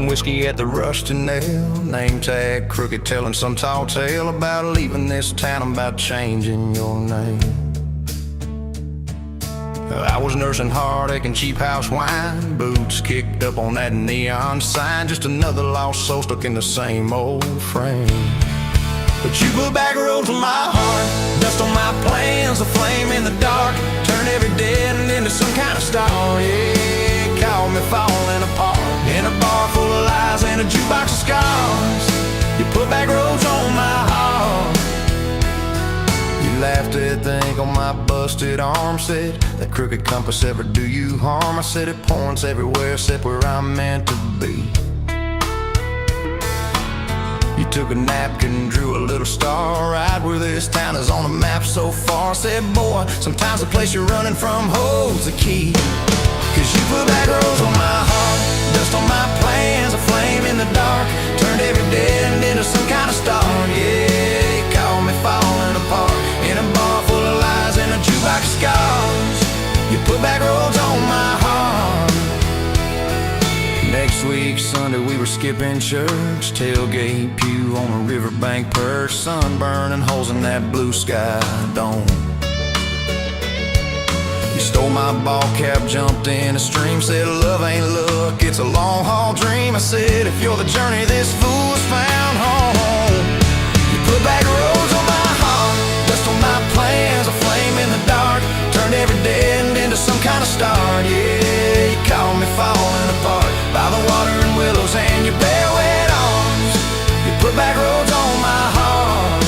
some whiskey at the Rusty Nail. Name tag crooked, telling some tall tale about leaving this town, about changing your name. I was nursing heartache and cheap house wine, boots kicked up on that neon sign, just another lost soul stuck in the same old frame. But you put back roads on my heart, dust on my plans, a flame in the dark, turn every dead end into some kind of star. Yeah, call me falling apart in a bar full of lies and a jukebox of scars. You put back roads on my heart. You laughed at the ink on my busted arm, said that crooked compass ever do you harm. I said it points everywhere except where I'm meant to be. You took a napkin, drew a little star right where this town is on the map so far. Said, boy, sometimes the place you're running from holds the key. Cause you put back roads on my heart, dust on my plans, a flame in the dark, turned every dead end into some kind of star. Yeah, you called me falling apart in a bar full of lies and a jukebox of scars. You put back roads on my heart. Next week, Sunday, we were skipping church, tailgate pew on a riverbank perch, sun burning holes in that blue sky dome. You stole my ball cap, jumped in a stream, said love ain't luck, it's a long haul dream. I said if you're the journey, this fool's found home. You put back roads on my heart, dust on my plans, a flame in the dark, turned every dead end into some kind of star. Yeah, you called me falling apart by the water and willows and your bare wet arms. You put back roads on my heart.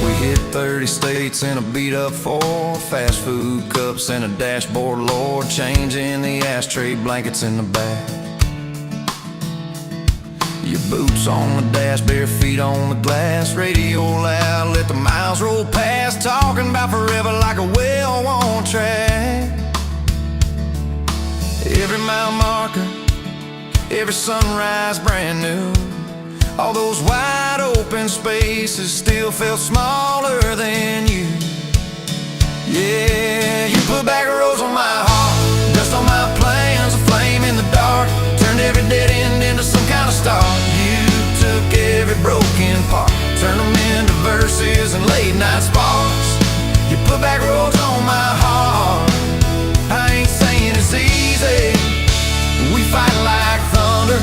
We hit 30 states in a beat up Ford, fast food cups and a dashboard, Lord, changing the ashtray blankets in the back. Your boots on the dash, bare feet on the glass, radio loud, let the miles roll past, talking about forever like a well-worn track. Every mile marker, every sunrise brand new. All those wide open spaces still felt smaller than you. Yeah, you put back roads on my heart, dust on my plans, a flame in the dark, turned every dead end into some kind of star. You took every broken part, turned them into verses and late night sparks. You put back roads on my heart. I ain't saying it's easy, we fight like thunder,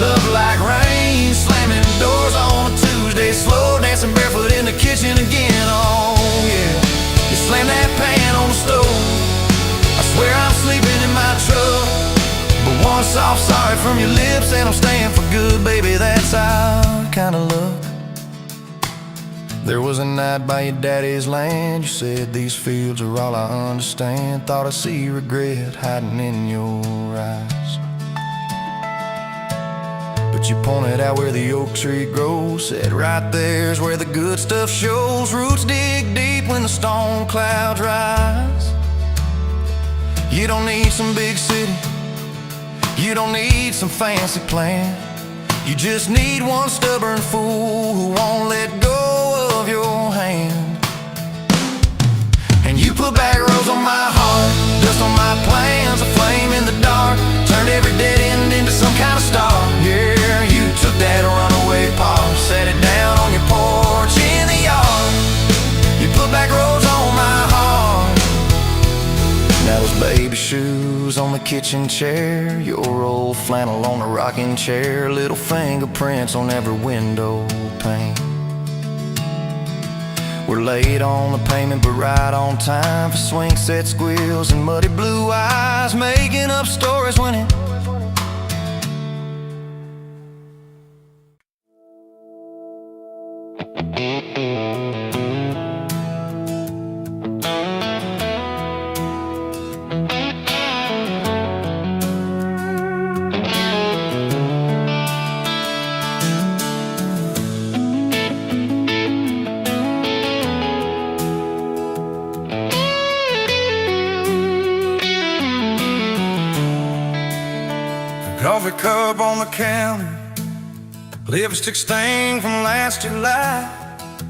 love like rain, slamming doors on a Tuesday, slow dancing barefoot in the kitchen again. Oh yeah, you slam that pan on the stove, I swear I'm sleeping in my truck, but one soft sorry from your lips and I'm staying for good, baby, that's our kind of luck. There was a night by your daddy's land, you said these fields are all I understand, thought I see regret hiding in your eyes. But you pointed out where the oak tree grows, said right there's where the good stuff shows, roots dig deep when the storm clouds rise. You don't need some big city, you don't need some fancy plan, you just need one stubborn fool who won't let go of your hand. And you put back roads on my heart, dust on my plans, a flame in the dark, turned every dead end into some kind of star. Yeah, you took that runaway paw, set it down on your porch in the yard. You put back roads on my heart. Now those baby shoes on the kitchen chair, your old flannel on the rocking chair, little fingerprints on every window pane. We're late on the payment but right on time for swing set squeals and muddy blue eyes, making up stories when it coffee cup on the counter, lipstick stain from last July.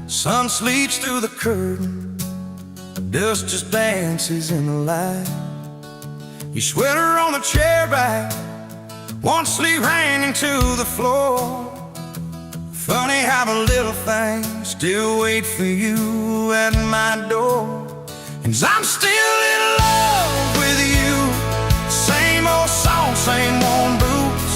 Sun sleeps through the curtain, dust just dances in the light. Your sweater on the chair back, Won't sleep hanging to the floor. Funny how the little things still wait for you at my door. 'Cause I'm still in love with you. Same old song, same worn boots.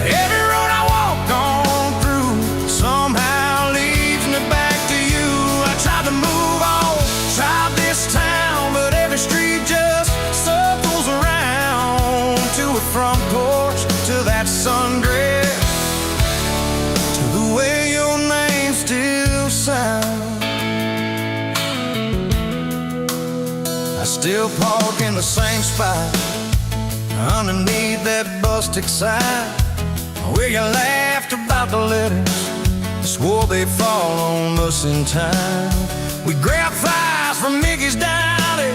Every road I walk on through somehow leads me back to you. I tried to move on, tried this town, but every street just circles around. To a front porch, to that sundress, to the way your name still sounds. I still park in the same spot underneath that busted sign where you laughed about the letters, swore they'd fall on us in time. We grab fries from Mickey's Dowdy,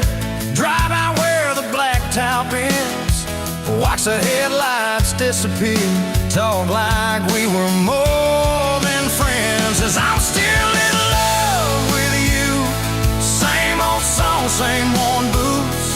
drive out where the blacktop ends, watch the headlights disappear, talk like we were more than friends. 'Cause I'm still in love with you. Same old song, same worn boots.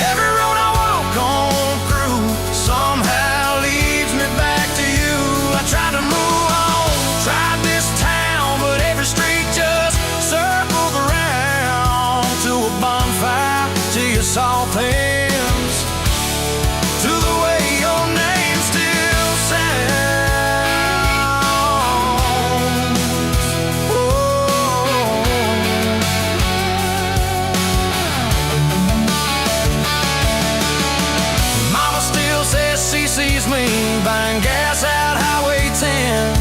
Every road I walk on through somehow leads me back to you. I tried to move on, tried this town, but every street just circles around. To a bonfire, to your soft hands, to the way your name still sounds. Oh. Mama still says she sees me buying gas out Highway 10.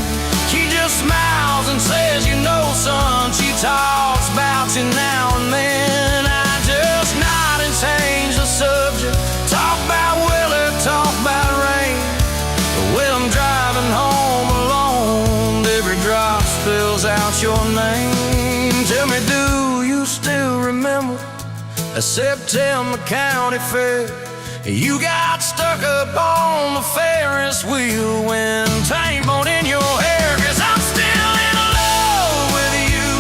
She just smiles and says, you know, son, she talks about you now and then. I just nod and change the subject, talk about weather, talk about rain. But when I'm driving home alone, every drop spells out your name. Tell me, do you still remember a September County Fair? You got stuck up on the Ferris wheel when time on in your hair. 'Cause I'm still in love with you.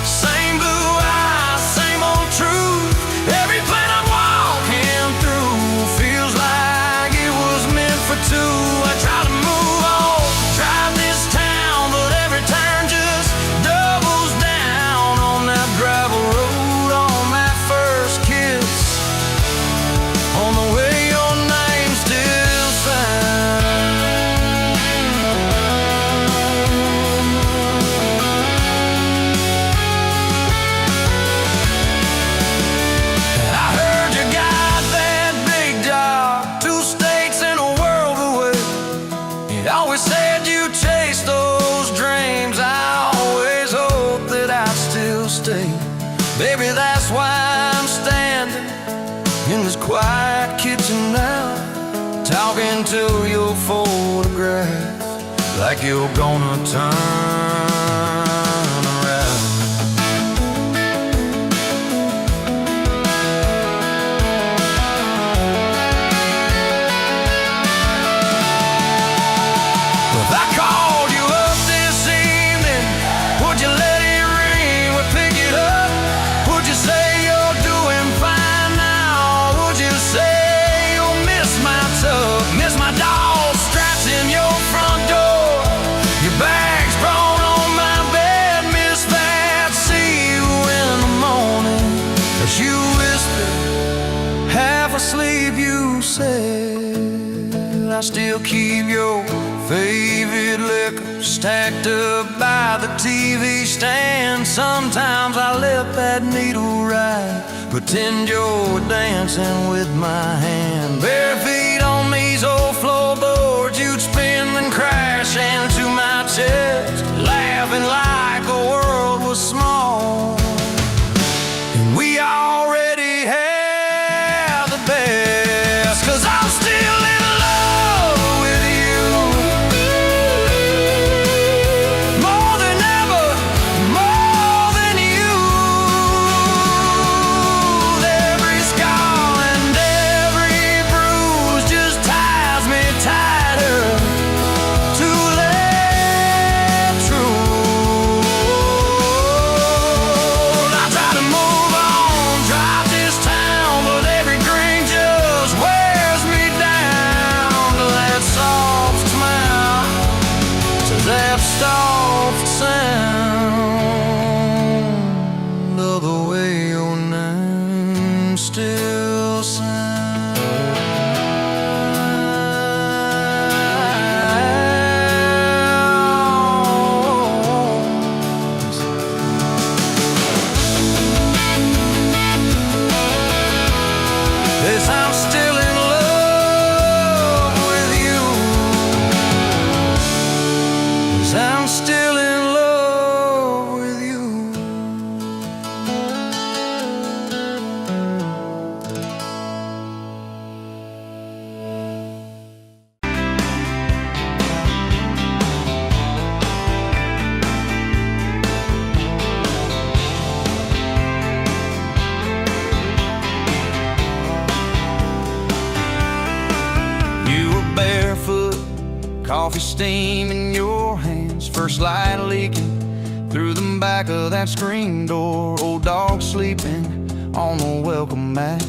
Same blue eyes, same old truth. Every plane I'm walking through feels like it was meant for two. I try to move on, drive this town, but every turn just doubles down on that gravel road, on that first kiss, on the way your name still sounds. I heard you got that big job, 2 states and a world away. You always said you chased those dreams. I always hoped that I'd still stay. Baby, that's why I'm standing in this quiet kitchen now, talking to your photograph like you're gonna turn around. If I called you up this evening, would you let it ring? Would pick it up? Would you say you're doing fine now? Would you say you'll miss my tub, miss my dog straps in your front door, your bags brought on my bed, miss that? See you in the morning as you whisper, half asleep, you said. I still keep your favorite liquor stacked up by the TV stand. Sometimes I let that needle ride, pretend you're dancing with my hand. Bare feet on these old floorboards, you'd spin and crash into my chest, laughing like the world was small. And we already had the best. 'Cause I'm still in love with you. More than ever, more than you. Every scar and every bruise just ties me tighter to let coffee steam in your hands, first light leaking through the back of that screen door. Old dog sleeping on the welcome mat.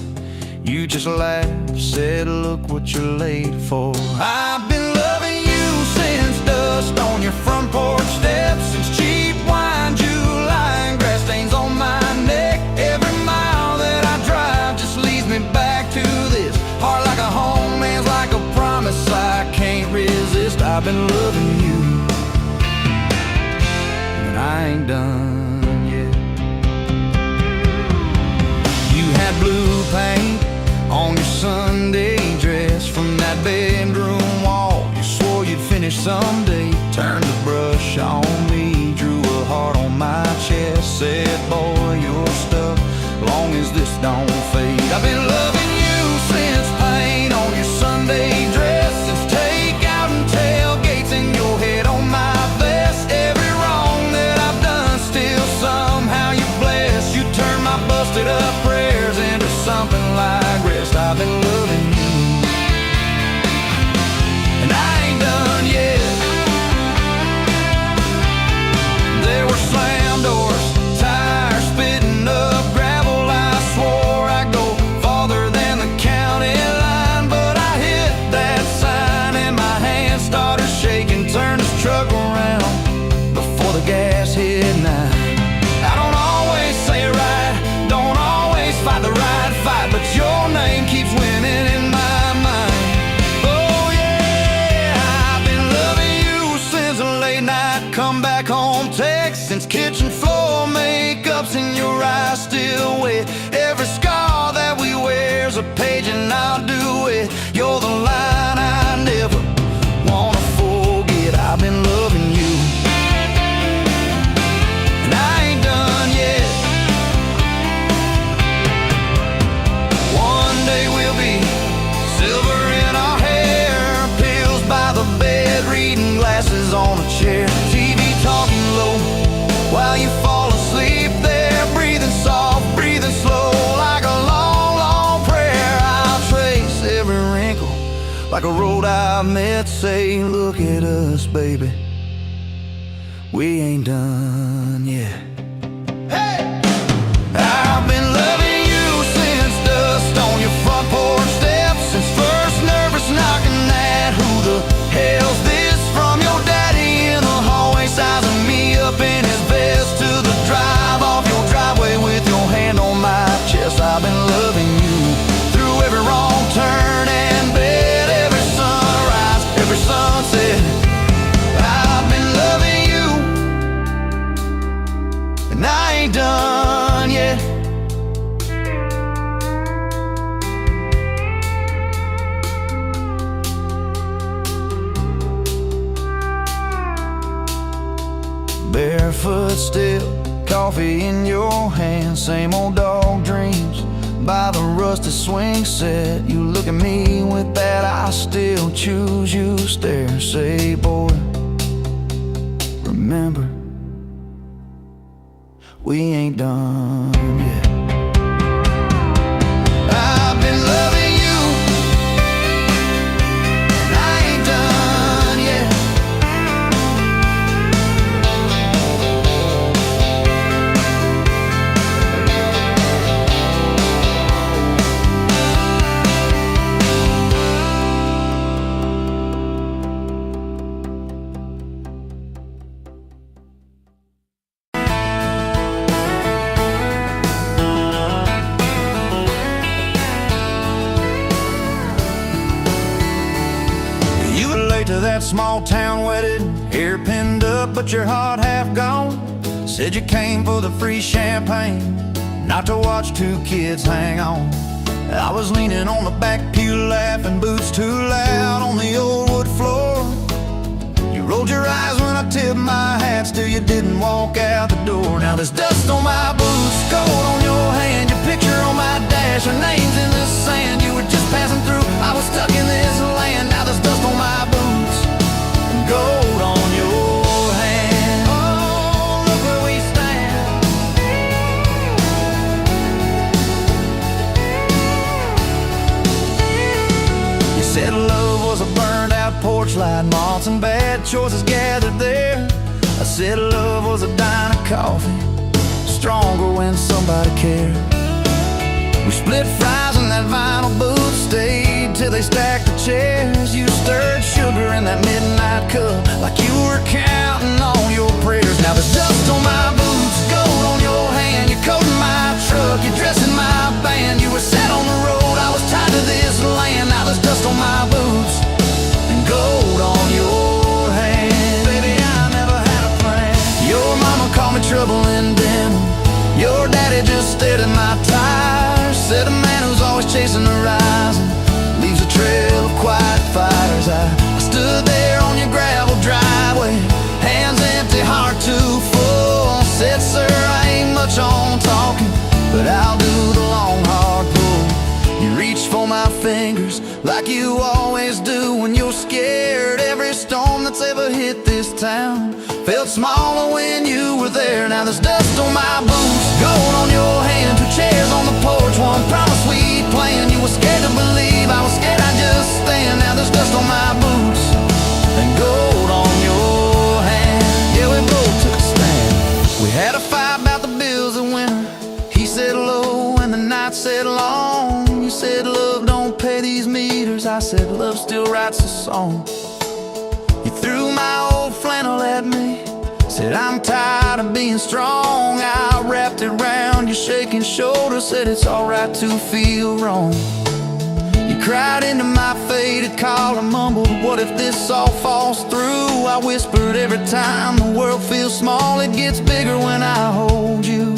You just laughed, said, look what you're late for. I've been loving you since dust on your front porch steps, since cheap wine, July, and grass stains on my neck. Every mile that I drive just leads me back to this. Heart like a home, hands like a promise I can't resist. I've been loving you, and I ain't done yet. You had blue paint on your Sunday dress from that bedroom wall. You swore you'd finish someday. Turned the brush on me, drew a heart on my chest, said, boy, you're stuck long as this don't fade. I've been loving you since paint on your Sunday dress, since takeout and tailgates in your head on my vest. Every wrong that I've done, still somehow you bless. You turn my busted up prayers into something like rest. I've been loving you, and I ain't done yet. There were slam doors, tires spitting up gravel. I swore I'd go farther than the county line, but I hit that sign and my hand started shaking. Turned this truck around before the gas hit 9. I don't always say it right, don't always fight the right fight, but your name keeps winning in my mind. Oh yeah, I've been loving you since a late night come back home text, since kitchen floor makeup's in your eyes still wet. Every scar that we wear's a page and I'll do it. You're the line I never wanna forget. I've been loving you, and I ain't done yet. One day we'll be silver in our hair, pills by the bed, reading glasses on a chair, TV talking low while you fall asleep there, breathing soft, breathing slow, like a long, long prayer. I'll trace every wrinkle like a road I've met, say, look at us, baby, we ain't done yet. Hey! I've been loving you since dust on your front porch steps, since first nervous knocking at who the hell's this, from your daddy in the hallway sizing me up in his vest, to the drive off your driveway with your hand on my chest. I've been loving you through every wrong turn and bed, every sunrise, every sunset. I've been loving you, and I ain't done yet. Barefoot still, coffee in your hand, same old dog dreams by the rusted swing set. You look at me with that I still choose you stare, say, boy, remember, we ain't done yet. I've been loving you, and I ain't done yet. To that small town wedding, hair pinned up but your heart half gone. Said you came for the free champagne, not to watch two kids hang on. I was leaning on the back pew laughing, boots too loud on the old wood floor. You rolled your eyes when I tipped my hat, still you didn't walk out the door. Now there's dust on my boots, gold on your hand, your picture on my dash, our names in the sand. You were just passing through, I was stuck in this land. Now there's dust on my boots, gold on your hand. Oh, look where we stand. You said love was a burned out porch flashlight, moths and bad choices gathered there. I said love was a dime of coffee, stronger when somebody cared. We split fries in that vinyl booth, stayed till they stacked the chairs. You stirred sugar in that midnight cup like you were counting on your prayers. Now there's dust on my boots, gold on your hand. You're coating my truck, you're dressing my band. You were set on the road, I was tied to this land. Now there's dust on my boots and gold on your hand. Baby, I never had a plan. Your mama called me trouble in denim. Your daddy just stared at my tires. Said a man who's always chasing the horizon leaves a trail of quiet fires. I stood there on your gravel driveway, hands empty, heart too full. Said, sir, I ain't much on talking, but I'll do the long, hard pull. You reached for my fingers like you always do when you're scared. Every storm that's ever hit this town felt smaller when you were there. Now there's dust on my boots, gold on your hand, two chairs on the porch, one promise we planned. You were scared to believe, I was scared I'd just stand. Now there's dust on my boots and gold on your hand. Yeah, we both took a stand. We had a fight about the bills of winter. He said low and the night said long. You said love don't pay these meters. I said love still writes a song. You threw my old flannel at me, said I'm tired of being strong. I wrapped it round your shaking shoulder, said it's alright to feel wrong. You cried into my faded collar, mumbled, what if this all falls through? I whispered, every time the world feels small, it gets bigger when I hold you.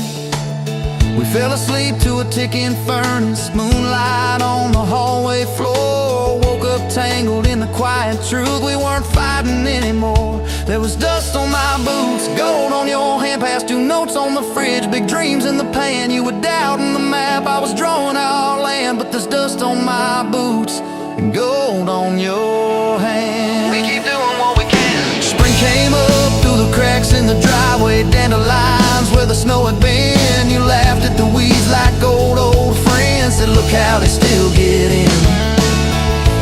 We fell asleep to a ticking furnace, moonlight on the hallway floor. Woke up tangled in the quiet truth, we weren't fighting anymore. There was dust on my boots, gold on your hand, past two notes on the fridge, big dreams in the pan. You were doubting the map, I was drawing our land, but there's dust on my boots and gold on your hand. We keep doing what we can. Spring came up through the cracks in the driveway, dandelions where the snow had been. You laughed at the weeds like old friends, said look how they still get in.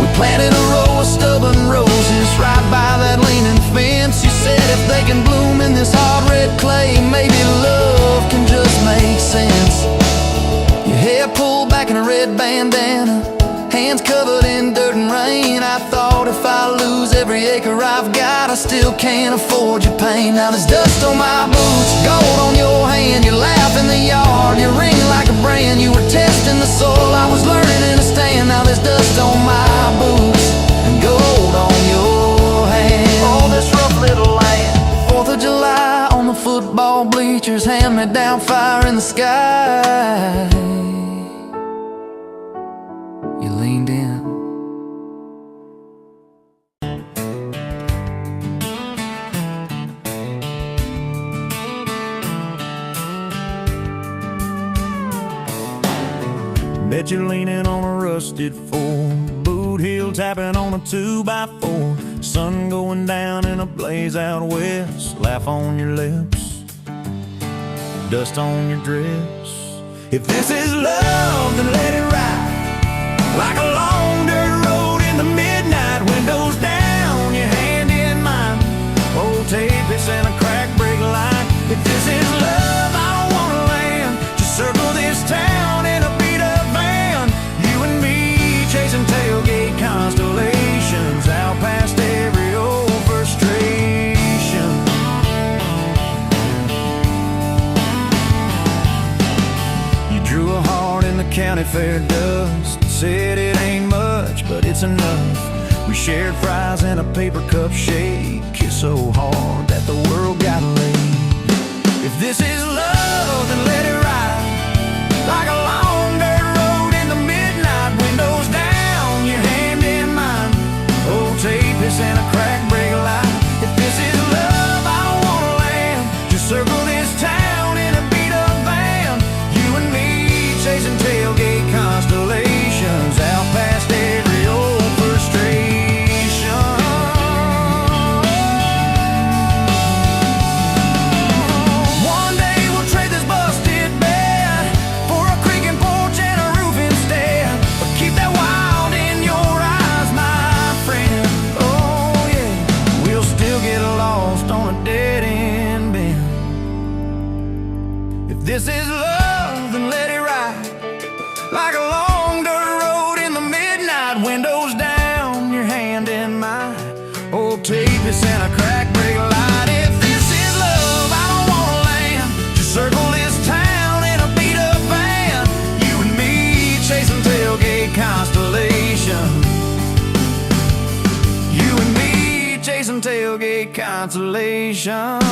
We planted a row of stubborn roses right by that leaning fence. You said if they can bloom in this hard red clay, maybe love can just make sense. Your hair pulled back in a red bandana, hands covered in dirt and rain. I thought if I lose every acre I've got, I still can't afford your pain. Now there's dust on my boots, gold on your hand. You laugh in the yard, you ring like a brand. You were testing the soil, I was learning in a stand. Now there's dust on my boots and gold on your hand. Oh, this rough little land. 4th of July on the football bleachers, hand-me-down fire in the sky. You leaned in. Bet you're leaning on a rusted Ford, boot heel tapping on a 2x4. Sun going down in a blaze out west, laugh on your lips, dust on your dress. If this is love, then let it ride like a long dirt road in the midnight. Windows down, your hand in mine, old tapeits and a crack brake light. If this is love, I don't wanna land, just circle this town in a beat-up van. You and me chasing tailgate constellations, out past every old frustration. You drew a heart in the county fair dust, said it ain't much, but it's enough. We shared fries and a paper cup shake, kissed so hard that the world got laid. If this is love, then let it ride like a long dirt road in the midnight. Windows down, your hand in mine, old tapeits and a crack brake light. If this is love, I don't wanna land, just circle this town in a beat-up van. You and me chasing tailgate constellations, out past every old frustration. One day we'll trade this busted bed for a creek If this is love, then let it ride like a long dirt road in the midnight. Windows down, your hand in mine. Old tape is in a crack brake light. If this is love, I don't wanna land. Just circle this town in a beat up van. You and me chasing tailgate constellations. You and me chasing tailgate constellations.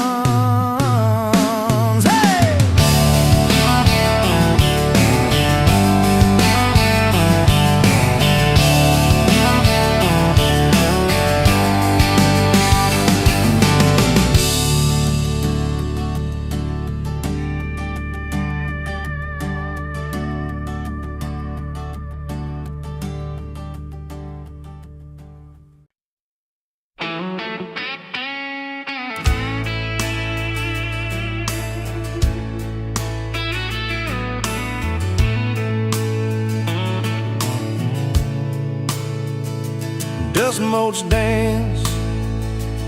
Dust motes dance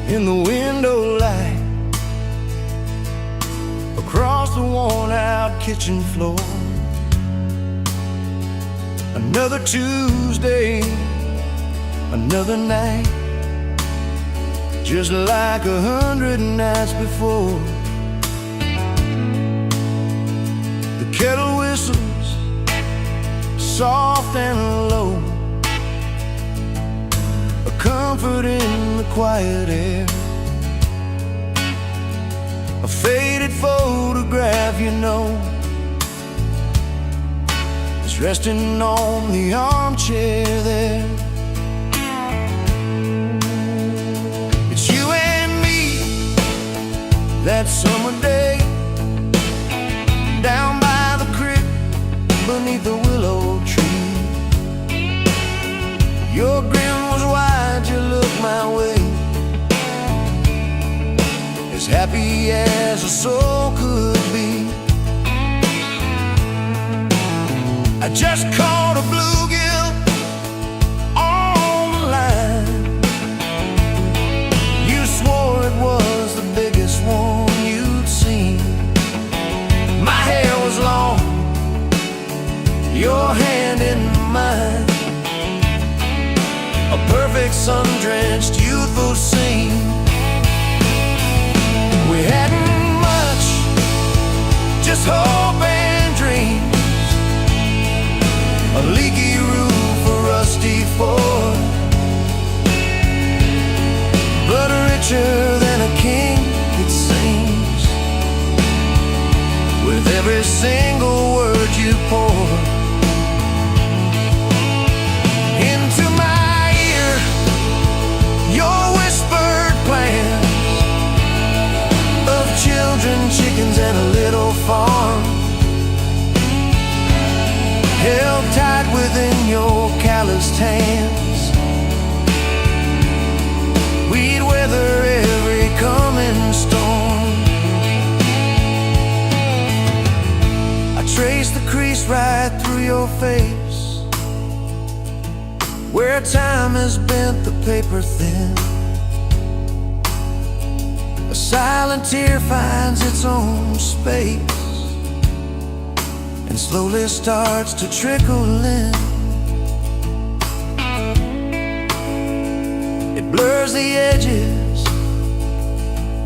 in the window light across the worn-out kitchen floor. Another Tuesday, another night, just like 100 nights before. The kettle whistles soft and low, comfort in the quiet air. A faded photograph, you know, is resting on the armchair there. It's you and me that summer day, down by the creek beneath the willow tree. Your grin was wide, you looked my way, as happy as a soul could be. I just caught a bluegill on the line. You swore it was the biggest one you'd seen. My hair was long, your hand in mine, a perfect sun-drenched youthful scene. We hadn't much, just hope and dreams, a leaky roof, a rusty Ford, but richer than a king, it seems, with every single word you pour into my ear. Your whispered plans of children, chickens, and a little farm, held tight within your calloused hands. We'd weather every coming storm. I traced the crease right through your face, where time has bent the paper thin. A silent tear finds its own space and slowly starts to trickle in. It blurs the edges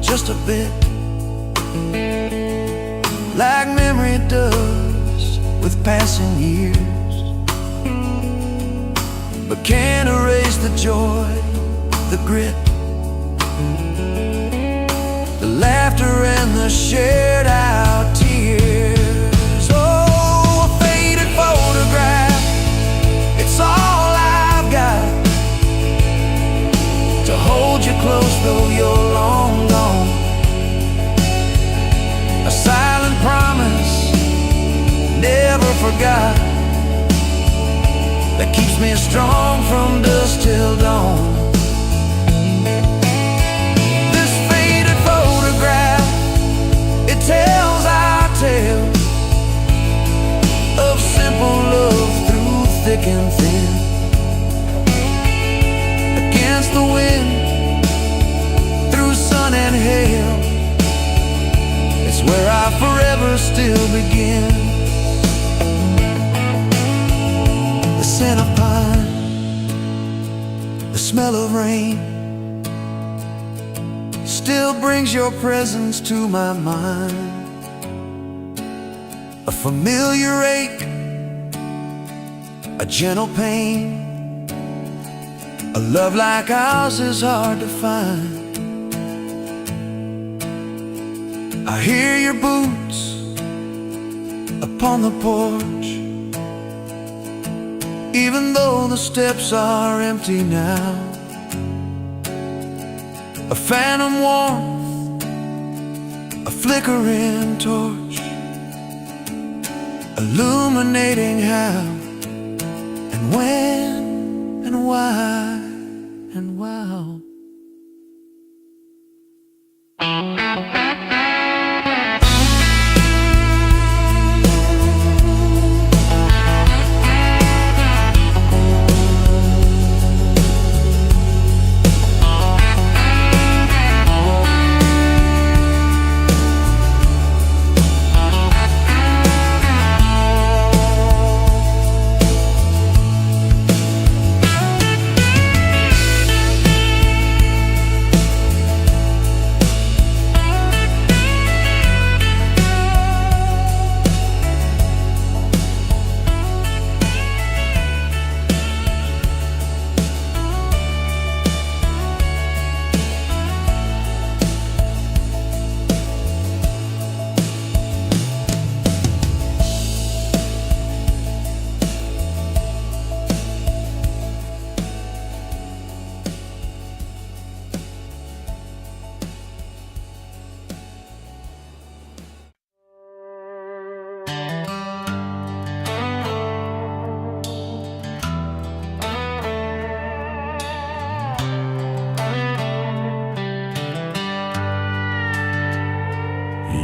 just a bit, like memory does with passing years, but can't erase the joy, the grit, the laughter and the shared out tears. Oh, a faded photograph, it's all I've got to hold you close though you're long gone. A silent promise, never forgot, that keeps me strong from dusk till dawn. This faded photograph, it tells our tale of simple love through thick and thin. Against the wind, through sun and hail, it's where I forever still begin. The scent of pine, the smell of rain, still brings your presence to my mind. A familiar ache, a gentle pain, a love like ours is hard to find. I hear your boots upon the porch, even though the steps are empty now. A phantom warmth, a flickering torch, illuminating how and when and why and wow.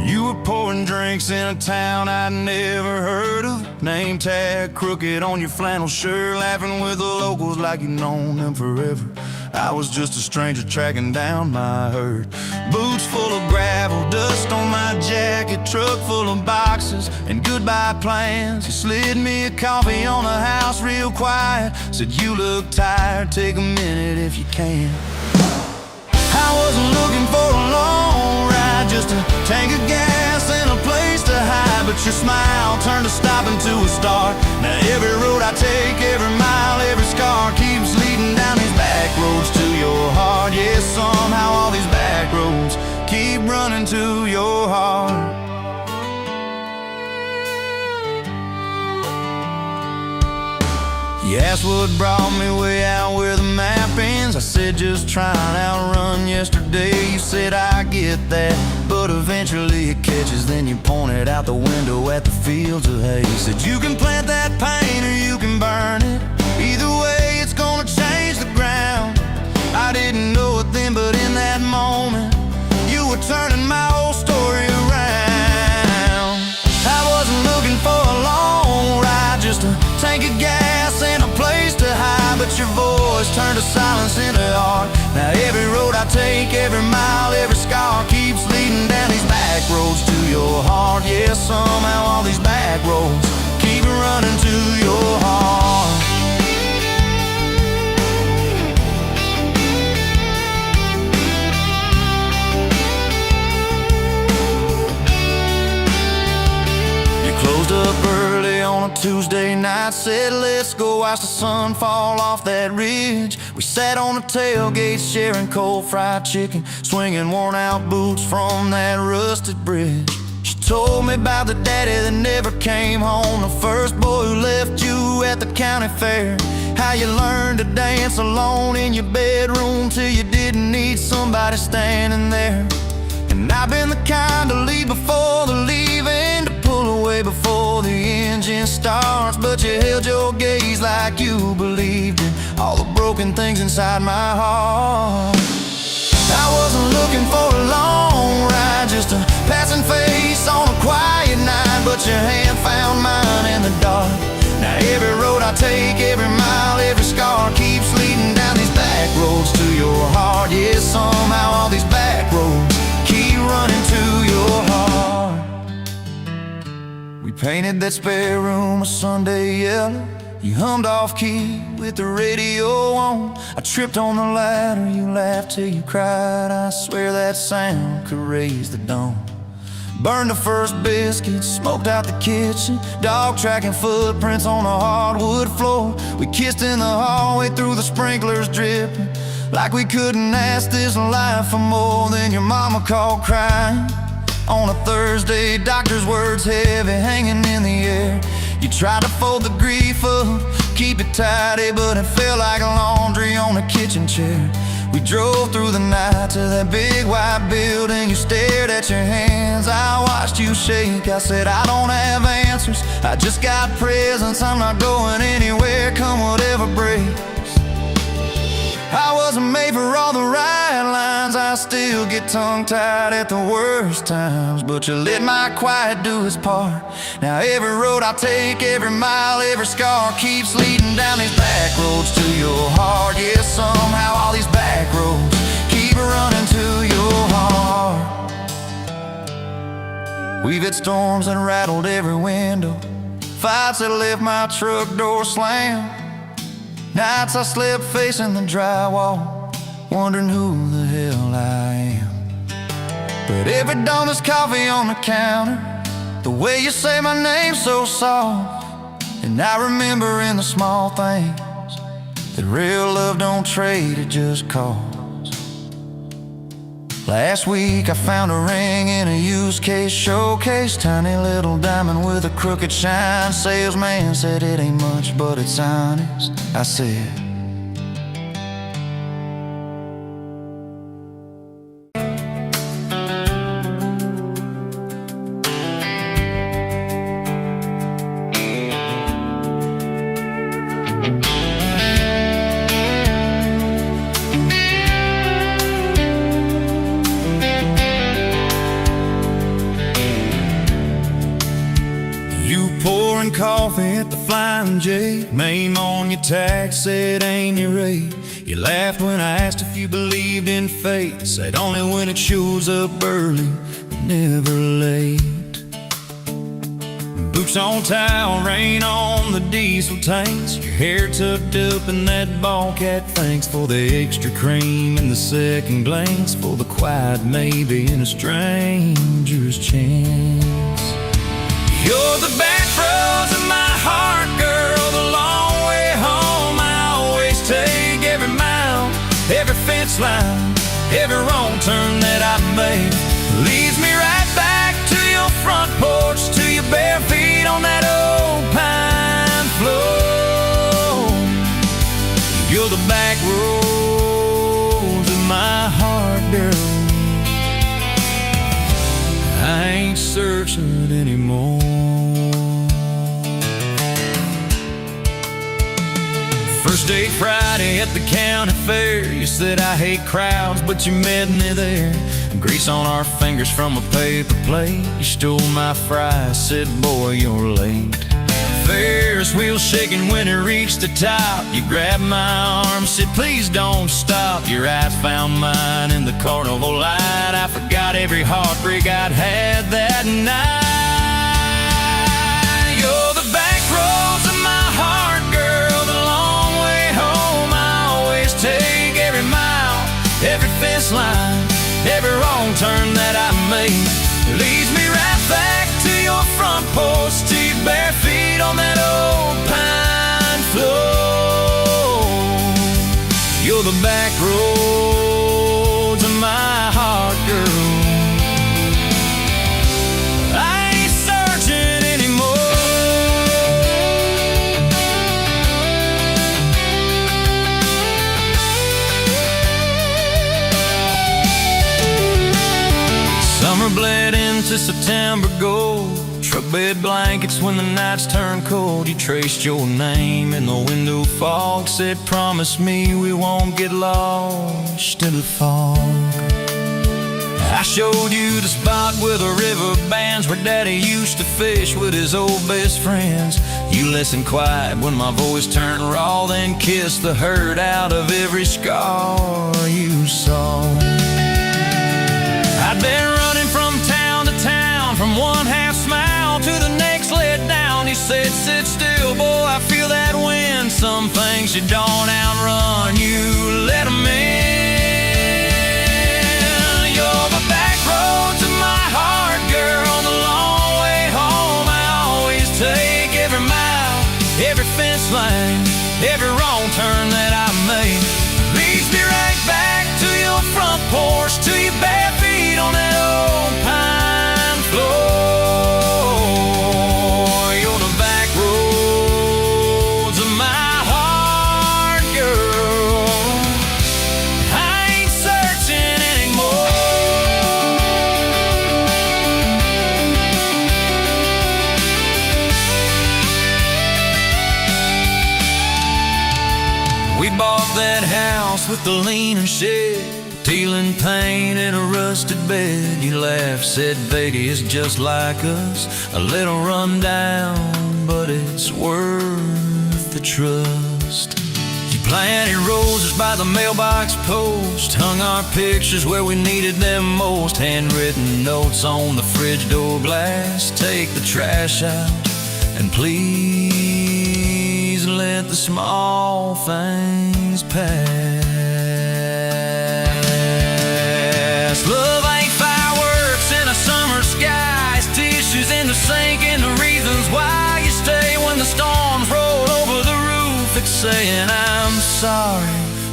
You were pouring drinks in a town I'd never heard of. Name tag crooked on your flannel shirt, laughing with the locals like you'd known them forever. I was just a stranger tracking down my herd. Boots full of gravel, dust on my jacket, truck full of boxes and goodbye plans. You slid me a coffee on the house real quiet, said you look tired, take a minute if you can. I wasn't looking for a long ride, just a tank of gas and a place to hide. But your smile turned a stop into a start. Now every road I take, every mile, every scar keeps leading down these back roads to your heart. Yeah, somehow all these back roads keep running to your heart. You asked what brought me way out where the map ends. I said just trying to outrun yesterday. You said I get that, but eventually it catches. Then you pointed out the window at the fields of hay. You said you can plant that pain or you can burn it. Either way it's gonna change the ground. I didn't know it then, but in that moment you were turning my whole story around. I wasn't looking for a long ride, just a tank of gas and a place to hide. But your voice turned a silence into art. Now every road I take, every mile, every scar keeps leading down these back roads to your heart. Yeah, somehow all these back roads keep running to your heart. Closed up early on a Tuesday night, said let's go watch the sun fall off that ridge. We sat on the tailgate sharing cold fried chicken, swinging worn out boots from that rusted bridge. She told me about the daddy that never came home, the first boy who left you at the county fair. How you learned to dance alone in your bedroom till you didn't need somebody standing there. And I've been the kind to leave before the leaving, to pull away before the engine starts. But you held your gaze like you believed in all the broken things inside my heart. I wasn't looking for a long ride, just a passing face on a quiet night. But your hand found mine in the dark. Now every road I take, every mile, every scar keeps leading down these back roads to your heart. Yeah, somehow all these back roads keep running to your heart. We painted that spare room a Sunday yellow. You hummed off key with the radio on. I tripped on the ladder, you laughed till you cried. I swear that sound could raise the dawn. Burned the first biscuit, smoked out the kitchen. Dog tracking footprints on the hardwood floor. We kissed in the hallway through the sprinklers dripping, like we couldn't ask this life for more. Then your mama called crying on a Thursday, doctor's words heavy hanging in the air. You tried to fold the grief up, keep it tidy, but it felt like laundry on a kitchen chair. We drove through the night to that big white building. You stared at your hands, I watched you shake. I said, I don't have answers, I just got presents. I'm not going anywhere, come whatever breaks. I wasn't made for all the right lines. I still get tongue-tied at the worst times, but you let my quiet do its part. Now every road I take, every mile, every scar keeps leading down these back roads to your heart. Yeah, somehow all these back roads keep running to your heart. We've had storms that rattled every window, fights that left my truck door slammed. Nights I slept facing the drywall, wondering who the hell I am. But every dawn there's coffee on the counter, the way you say my name so soft. And I remember in the small things that real love don't trade, it just costs. Last week I found a ring in a used case showcase, tiny little diamond with a crooked shine. Salesman said it ain't much, but it's honest. I said, pouring coffee at the Flying J, name on your tax said ain't your rate. You laughed when I asked if you believed in fate, said only when it shows up early, never late. Boots on towel, rain on the diesel tanks, your hair tucked up in that ball cat. Thanks for the extra cream and the second glance, for the quiet maybe in a stranger's chance. You're the back roads of my heart, girl, the long way home. I always take every mile, every fence line, every wrong turn that I've made leads me right back to your front porch, to your bare feet on that old pine floor. You're the back roads of my heart, girl. I ain't searching anymore. First date Friday at the county fair, you said I hate crowds, but you met me there. Grease on our fingers from a paper plate, you stole my fries, said boy you're late. Ferris wheel shaking when it reached the top, you grabbed my arm, said please don't stop. Your eyes found mine in the carnival light, I forgot every heartbreak I'd had that night. You're the back roads of my heart, girl, the long way home. I always take every mile, every fence line, every wrong turn that I made leads me right back to your front porch, to your bare feet on that old pine floor. You're the back roads of my heart, girl. I ain't searching anymore. Summer bled into September gold, truck bed blankets when the nights turn cold. You traced your name in the window fog, said promise me we won't get lost in the fog. I showed you the spot where the river bands, where Daddy used to fish with his old best friends. You listened quiet when my voice turned raw, then kissed the hurt out of every scar you saw. I'd been running from town to town, from one half smile to the next leg I feel that wind. Some things you don't outrun, you let them in. You're the back roads of my heart, girl. The long way home I always take. Every mile, every fence line, every wrong turn that I make leads me right back to your front porch, to your bare feet on that old pine floor. You're the back roads of my heart, girl. I ain't searching anymore. We bought that house with the leaning shed, dealing paint in a rusted bed. You laughed, said Vegas is just like us, a little run down, but it's worth the trust. You planted roses by the mailbox post, hung our pictures where we needed them most, handwritten notes on the fridge door glass. Take the trash out and please let the small things pass. Love ain't fireworks in a summer sky, it's tissues in the sink and the reasons why you stay when the storms roll over the roof. It's saying I'm sorry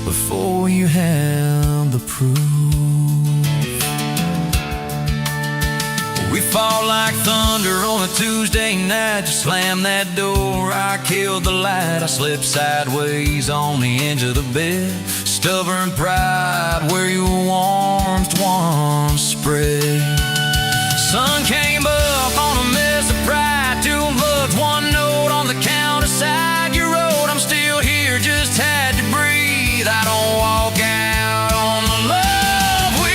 before you have the proof. We fall like thunder on a Tuesday night. Just slam that door, I killed the light. I slipped sideways on the edge of the bed. Stubborn pride where your warmth once spread. Sun came up on a mess of pride. 2 bucks, 1 note on the counter side. You wrote, I'm still here, just had to breathe. I don't walk out on the love we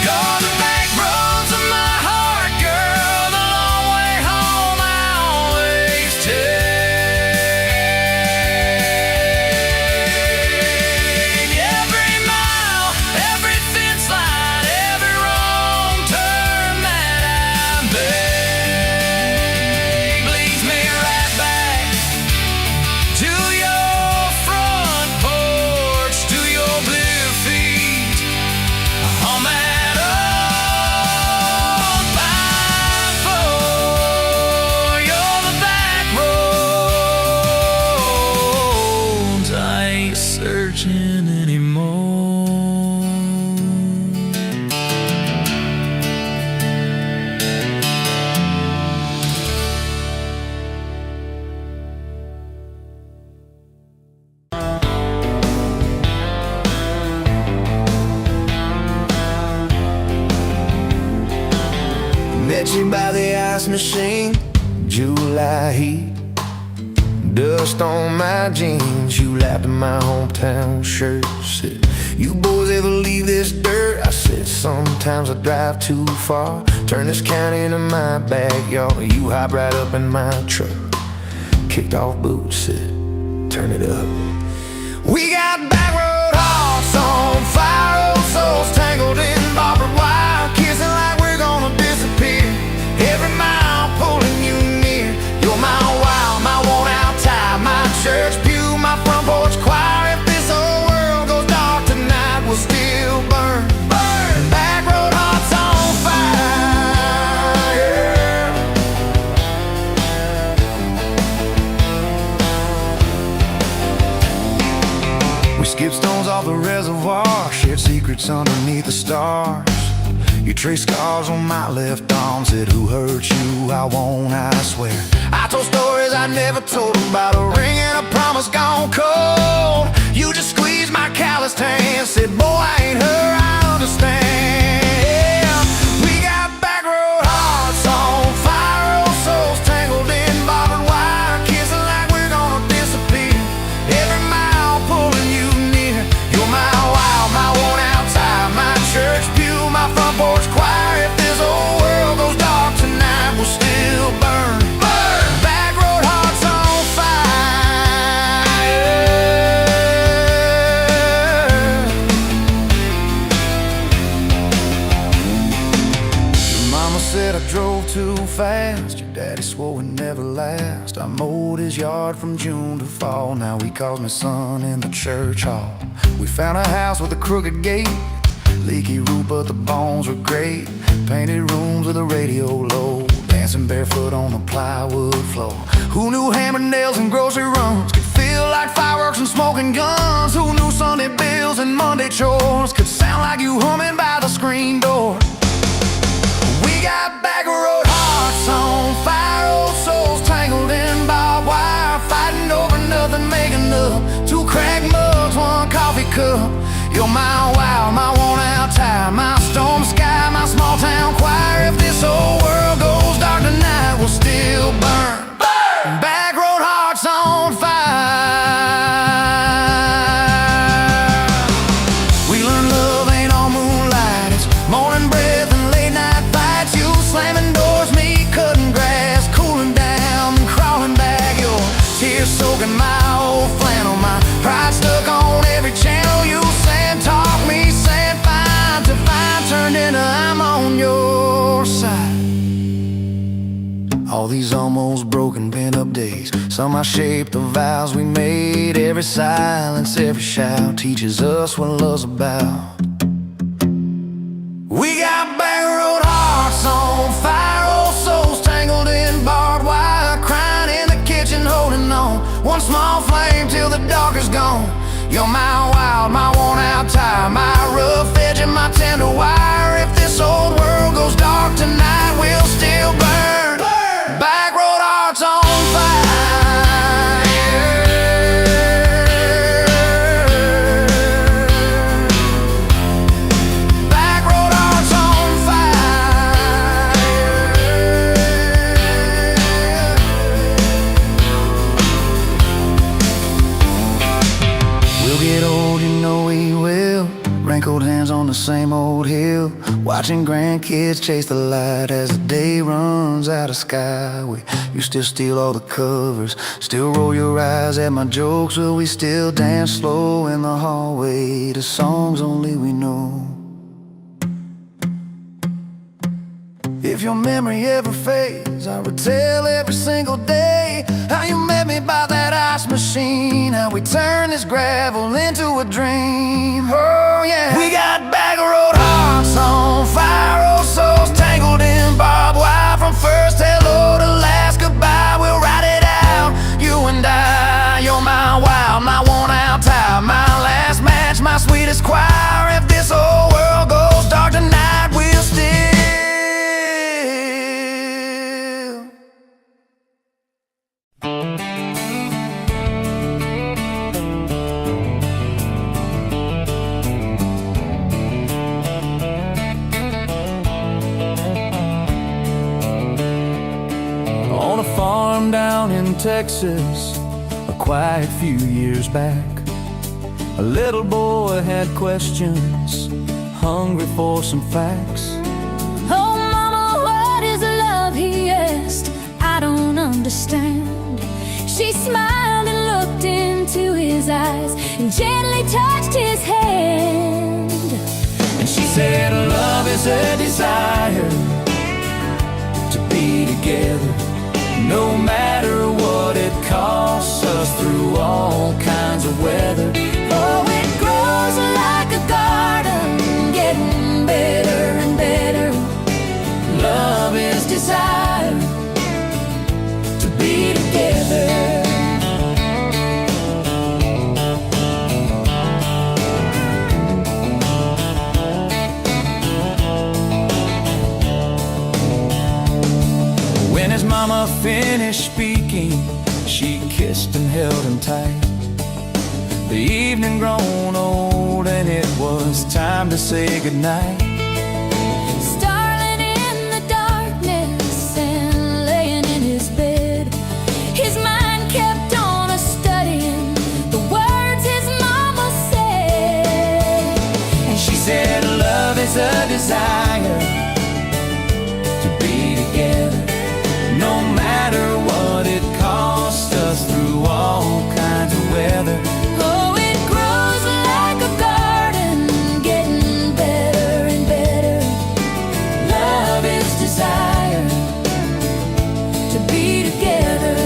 Got the back roads of my heart, girl. The long way home I always take. Every mile, every fence line, every wrong turn that I make leads me right back to your front porch, to your blue feet on that old pine floor. You're the back roads, I ain't searching anymore. Met you by the ice machine, July heat, dust on my jeans. You laughed at my hometown shirt, said, you boys ever leave this dirt? I said, sometimes I drive too far, turn this county into my backyard. You hop right up in my truck, kicked off boots, said, turn it up. We got back road hearts on fire, old souls tangled in barbed wire, kissing like we're gonna disappear. Every mile pulling you near. You're my wow, my worn out tie, my church pew, my front porch choir. If this whole world goes dark tonight, we'll still burn. Burn! Back road hearts on fire. We skipped stones off the reservoir, shared secrets underneath the stars. You traced scars on my left arm, said, who hurt you? I won't, I swear. I told stories I never told about a ring and a promise gone cold. You just squeezed my calloused hand, said, boy, I ain't her, I understand. We got back road hearts on fire, old souls tangled in barbed wire, kissing like we're gonna disappear. Every mile pulling you near. You're my wow, my worn out tie, my church pew, my front porch choir. If this whole world goes dark tonight, we'll still burn. Burn! Back road hearts on fire. his yard from June to fall. Now he calls me son in the church hall. We found a house with a crooked gate, leaky roof but the bones were great. Painted rooms with a radio low, dancing barefoot on the plywood floor. Who knew hammered nails and grocery runs could feel like fireworks and smoking guns? Who knew Sunday bills and Monday chores could sound like you humming by the screen door? We got back road hearts on fire, old souls tangled in barbed wire, fighting over nothing, making up two cracked mugs, one coffee cup. You're my wow, my worn-out tire, my storm sky, my small-town choir. If this whole world goes dark tonight, we'll still burn. Burn! Back road hearts on fire. We learned love ain't all moonlight, it's morning breath and late-night fights. You slamming doors, me cutting grass, cooling down and crawling back. Your tears soaking my old flannel, my pride stuck on every channel. You talk me, said fine to fine, turned into I'm on your side. All these almost broken pent-up days, somehow shaped the vows we made. Every silence, every shout teaches us what love's about. We got back road hearts on fire, old souls tangled in barbed wire, crying in the kitchen, holding on one small flame till the dark is gone. You're my wild, my worn-out tire, my rough edge and my tender wire. If this old world goes dark tonight, we'll still burn. Burn! Back road hearts on fire. Back road hearts on fire. We'll get old, you know we will. Wrinkled hands on the same old hill, watching grandkids chase the light as the day runs out of sky. You still steal all the covers, still roll your eyes at my jokes. Will we still dance slow in the hallway to songs only we know? If your memory ever fades, I retell every single day how you met me by that ice machine, how we turned this gravel into a dream. Oh yeah, we got back road hearts on fire, old souls tangled in barbed wire. From first hello to last goodbye, we'll ride it out, you and I. You're my wild, my worn-out tire, my last match, my sweetest choir. If this whole world goes dark tonight, we'll still on a farm down in Texas, a quiet few years back. A little boy had questions, hungry for some facts. Oh mama, what is love, he asked. I don't understand. She smiled and looked into his eyes and gently touched his hand. And she said love is a desire to be together, no matter what it costs us, through all kinds of weather. Oh, it grows like a garden, getting better and better. Love is desire to be together. When his mama finished speaking, she kissed and held him tight. The evening grown old and it was time to say goodnight. Starling in the darkness and laying in his bed, his mind kept on studying the words his mama said. And she said love is a desire to be together, no matter what it costs us, through all kinds of weather. Oh, it grows like a garden, getting better and better. Love is desire To be together.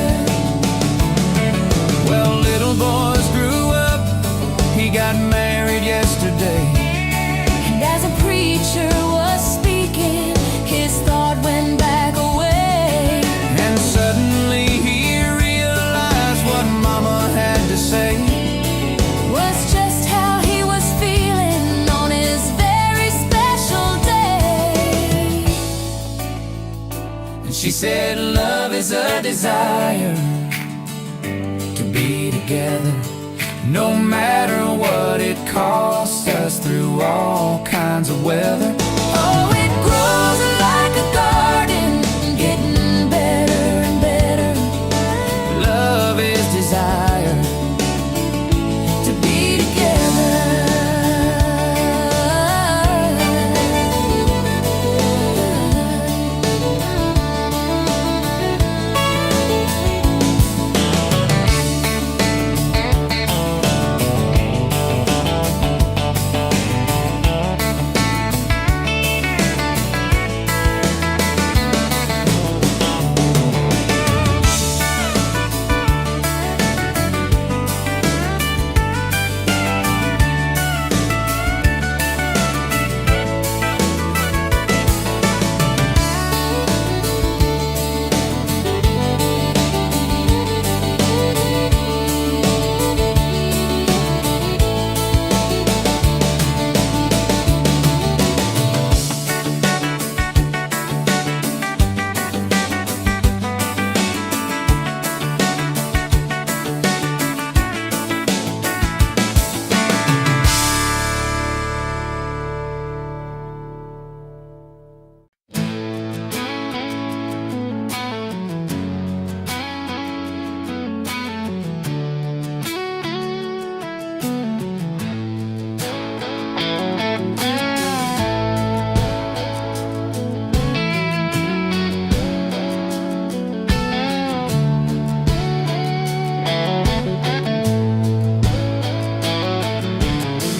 picture was speaking, his thought went back away. And suddenly he realized what Mama had to say Was just how he was feeling on his very special day. And she said, love is a desire to be together, no matter what it costs us, through all kinds of weather. Oh, it grows like a garden, getting better and better. Love is desire To be together.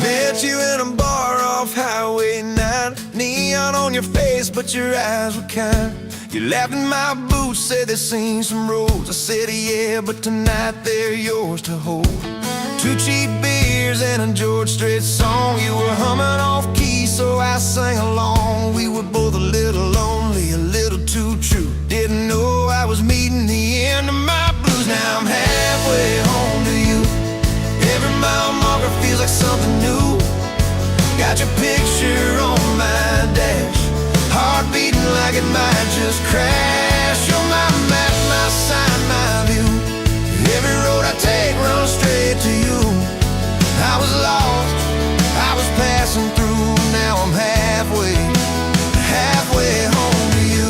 Met you in a bar off Highway 9. Neon on your face, but your eyes were kind. You laughed in my boots, said they've seen some roads. I said yeah, but tonight they're yours to hold. 2 cheap beers and a George Strait song. You were humming off key, so I sang along. We were both a little lonely, a little too true. Didn't know I was meeting the end of my blues. Now I'm halfway home to you. Every mile marker feels like something new. Got your picture on my dash, heart beating like it might just crash. You're my map, my sign, my view. Every road I take runs straight to you. I was lost, I was passing through. Now I'm halfway home to you.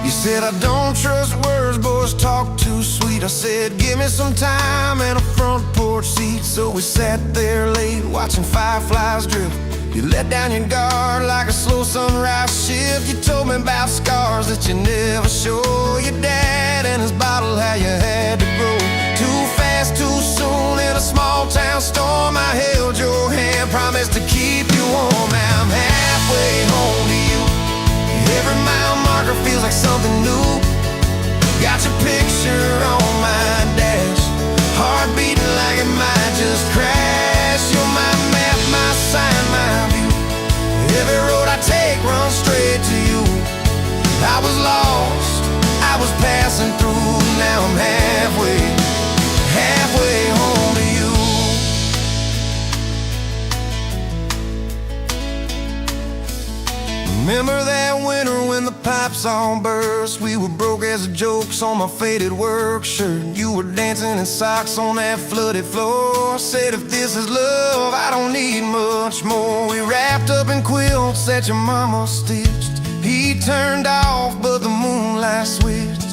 You said I don't trust words, boys talk too sweet. I said give me some time and a front porch seat. So we sat there late watching fireflies drift. You let down your guard like a slow sunrise shift. You told me about scars that you never show. Your dad and his bottle, how you had to grow too fast, too soon in a small town storm. I held your hand, promised to keep you warm. Now I'm halfway home to you. Every mile marker feels like something new. Got your picture on my dash, heart beating like it might just crash. You're my map, my sign, my view. Every road I take runs straight to you. I was lost, I was passing through. Now I'm halfway home to you. Remember that winter when the pipes all burst? We were broke as the jokes on my faded work shirt. You were dancing in socks on that flooded floor. Said if this is love, I don't need much more. We wrapped up in quilts that your mama stitched. He turned off, but the moonlight switched.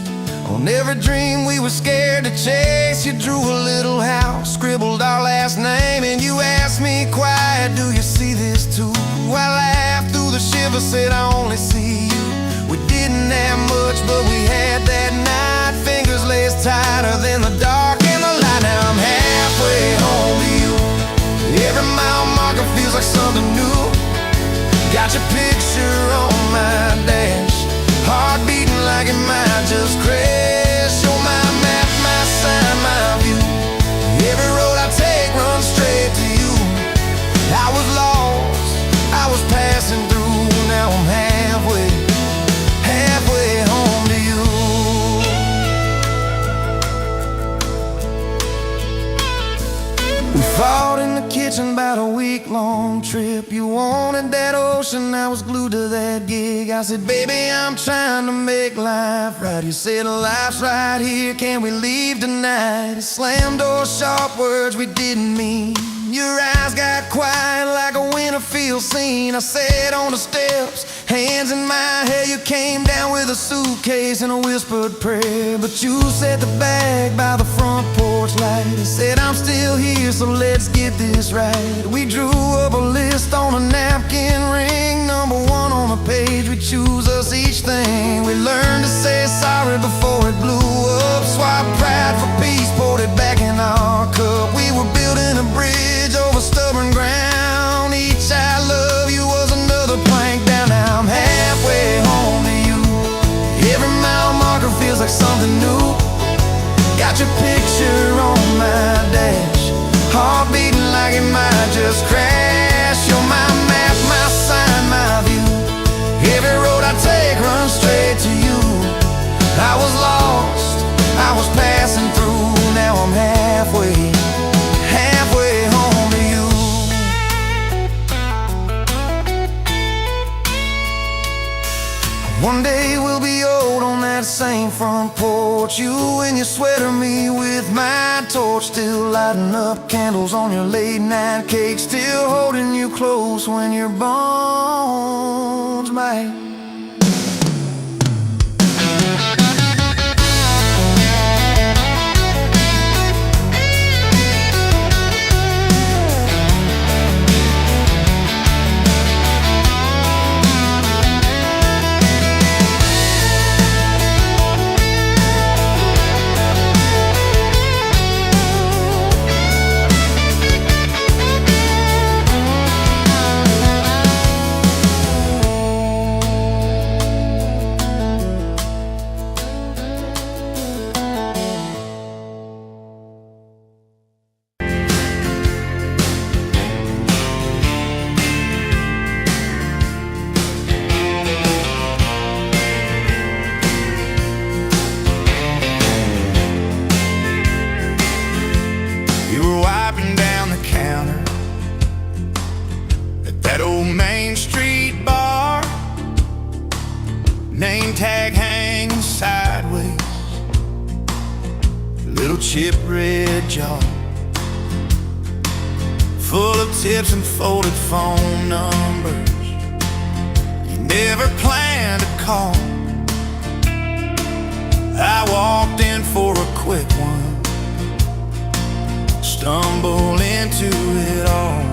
On every dream we were scared to chase, you drew a little house, scribbled our last name, and you asked me quiet, do you see this too? I laughed through the shiver, said I only see you. We didn't have much, but we had that night. Fingers laced tighter than the dark and the light. Now I'm halfway home to you. Every mile marker feels like something new. Got your picture on my dash, heart beating like it might just crash. You're my map, my sign, my view. Every road I take runs bitching about a week-long trip. You wanted that ocean, I was glued to that gig. I said, baby, I'm trying to make life right. You said, life's right here, can we leave tonight? Slam door, sharp words we didn't mean. Your eyes got quiet like a Winterfield scene. I sat on the steps, hands in my hair. You came down with a suitcase and a whispered prayer. But you set the bag by the front porch light and said, I'm still here, so let's get this right. We drew up a list on a napkin ring. Number one on the page, we choose us each thing. We learned to say sorry before it blew up. Swap pride for peace, poured it back in our cup. We were building a bridge over stubborn ground. Each I love you was another plank down. Now I'm halfway home to you. Every mile marker feels like something new. Got your picture on my dash, heart beating like it might just crash. You're my map, my sign, my view. Every road I take runs straight to you. I was lost, I was passing through. Now I'm halfway home to you. One day we'll be old on that same front porch. You in your sweater, me with my torch. Still lighting up candles on your late night cake. Still holding you close when your bones might. That old Main Street bar, name tag hanging sideways, little chip red jar, full of tips and folded phone numbers you never planned to call. I walked in for a quick one, stumbled into it all.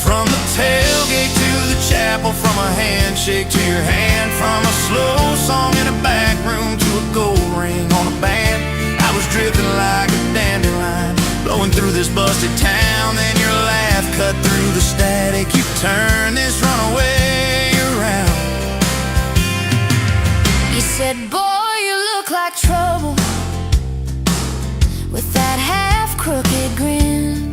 From the tailgate to the chapel, from a handshake to your hand, from a slow song in a back room to a gold ring on a band. I was drifting like a dandelion, blowing through this busted town. Then your laugh cut through the static. You turned this runaway around. You said, boy, you look like trouble, with that half-crooked grin.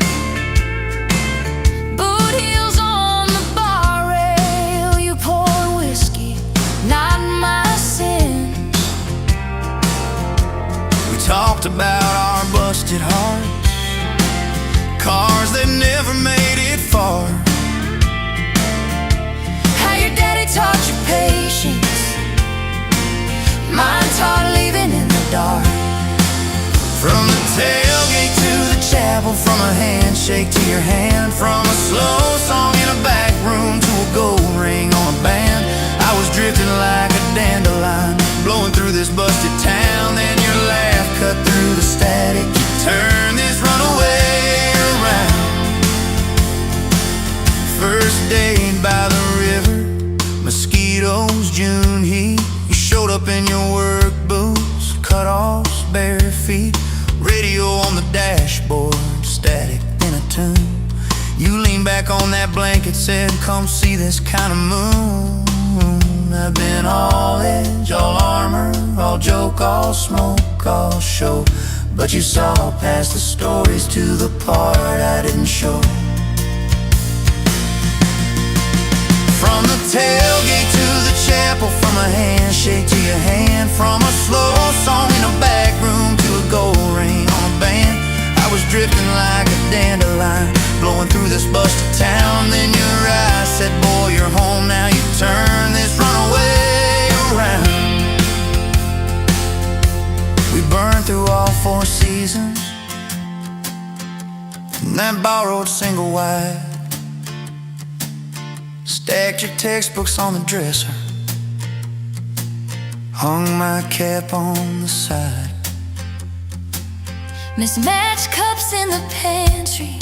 Talked about our busted hearts, cars that never made it far. How your daddy taught you patience, mine taught leaving in the dark. From the tailgate to the chapel, from a handshake to your hand, from a slow song in a back room to a gold ring on a band. I was drifting like a dandelion, blowing through this busted town. Then your laugh cut through the static. You turn this runaway around. First date by the river, mosquitoes, June heat. You showed up in your work boots, cut-offs, bare feet. Radio on the dashboard, static in a tune. You leaned back on that blanket, said, come see this kind of moon. I've been all edge, all armor, all joke, all smoke, all show. But you saw past the stories to the part I didn't show. From the tailgate to the chapel, from a handshake to your hand, from a slow song in a back room to a gold ring on a band. I was drifting like a dandelion, blowing through four seasons and that borrowed single wide. Stacked your textbooks on the dresser, hung my cap on the side. Mismatched cups in the pantry,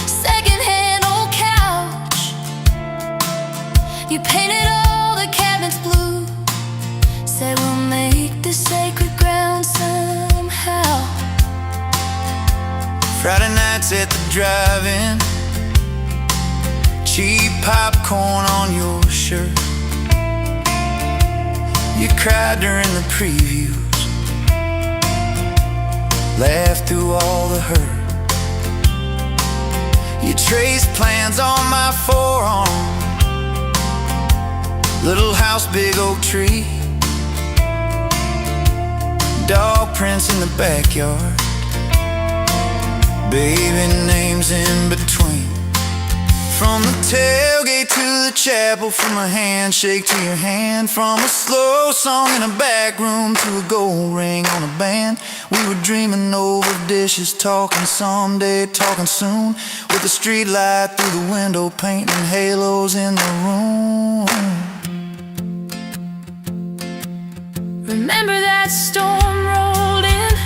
secondhand old couch. You painted all the cabinets blue, said we'll make this sacred ground somehow. Friday nights at the drive-in, cheap popcorn on your shirt. You cried during the previews, laughed through all the hurt. You traced plans on my forearm, little house, big oak tree, dog prints in the backyard, baby names in between. From the tailgate to the chapel, from a handshake to your hand, from a slow song in a back room to a gold ring on a band. We were dreaming over dishes, talking someday, talking soon, with the street light through the window, painting halos in the room. Remember that storm rolled in,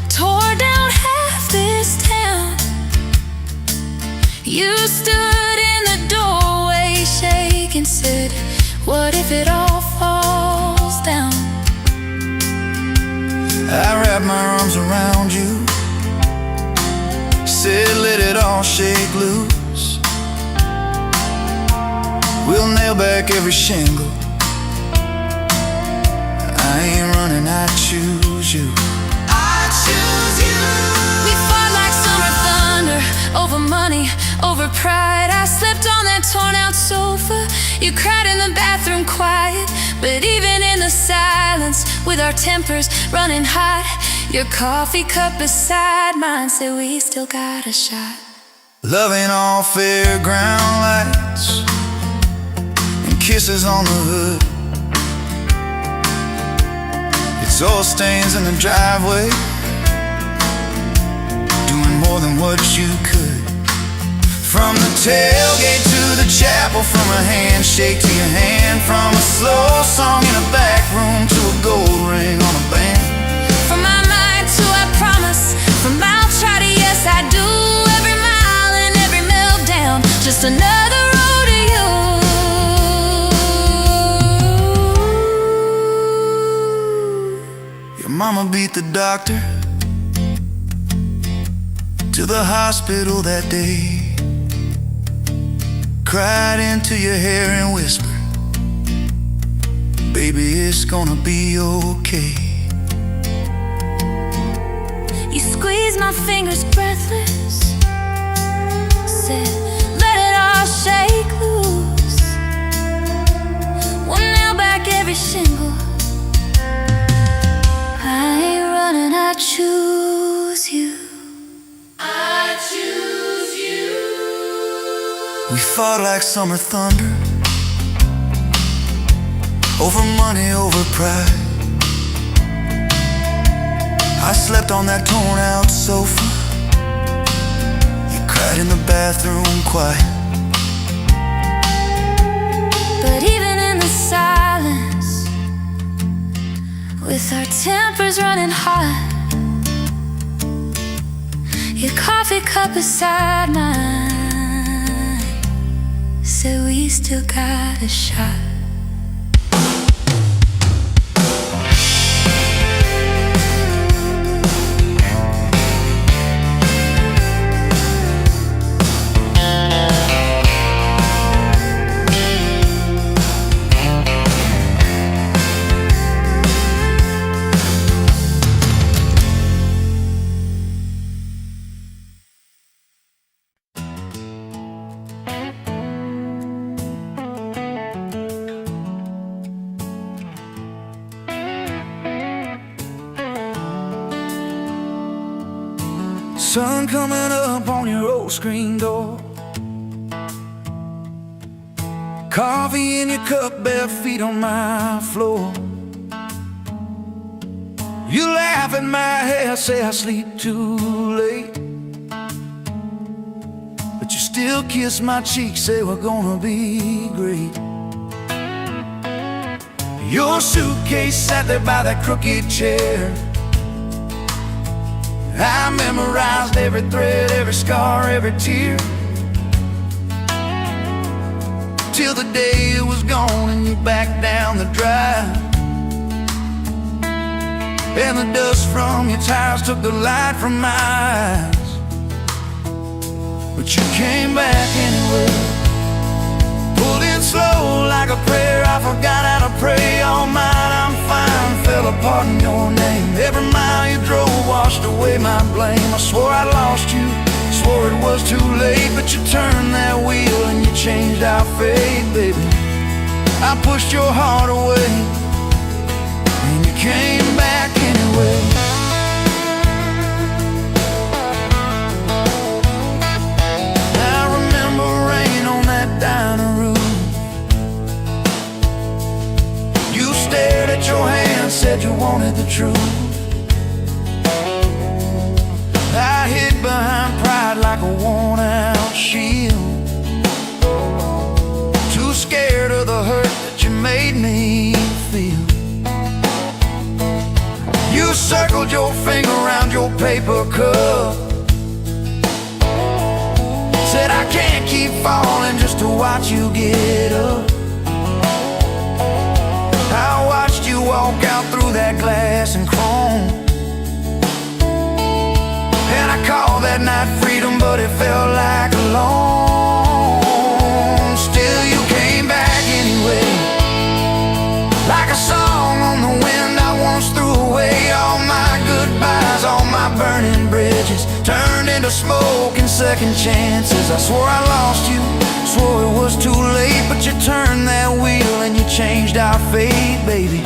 tore down half this town. You stood in the doorway, shaking, said, what if it all falls down? I wrapped my arms around you, said let it all shake loose. We'll nail back every shingle, I ain't running, I choose you. I choose you. We fought like summer thunder, over money, over pride. I slept on that torn out sofa, you cried in the bathroom quiet. But even in the silence, with our tempers running hot, your coffee cup beside mine said we still got a shot. Loving all fairground lights and kisses on the hood. It's oil stains in the driveway, doing more than what you could. From the tailgate to the chapel, from a handshake to your hand, from a slow song in a back room to a gold ring on a band. From my mind to I promise, from I'll try to yes I do, every mile and every meltdown, just another road to you. Your mama beat the doctor to the hospital that day, cried into your hair and whispered, baby, it's gonna be okay. You squeezed my fingers breathless, said let it all shake loose. We'll nail back every shingle, I ain't running, I choose you. I choose you. We fought like summer thunder, over money, over pride. I slept on that torn out sofa, you cried in the bathroom quiet. But even in the silence, with our tempers running hot, your coffee cup beside mine said we still got a shot. Sun coming up on your old screen door, coffee in your cup, bare feet on my floor. You laugh at my hair, say I sleep too late, but you still kiss my cheek, say we're gonna be great. Your suitcase sat there by that crooked chair. I memorized every thread, every scar, every tear, till the day it was gone and you backed down the drive. And the dust from your tires took the light from my eyes, but you came back anyway. Pulled in slow like a prayer, I forgot how to pray. All mine, I'm fine, fell apart in your name. Every mile you drove washed away my blame. I swore I lost you, swore it was too late, but you turned that wheel and you changed our fate, baby. I pushed your heart away and you came back anyway. I remember rain on that dining room. You stared at your hand, said you wanted the truth. I hid behind pride like a worn-out shield, too scared of the hurt that you made me feel. You circled your finger around your paper cup, said I can't keep falling just to watch you get up. I watched you walk out through that glass and chrome, and I called that night freedom, but it felt like alone. Still you came back anyway, like a song on the wind I once threw away. All my goodbyes, all my burning bridges turned into smoke and second chances. I swore I lost you, swore it was too late, but you turned that wheel and you changed our fate, baby.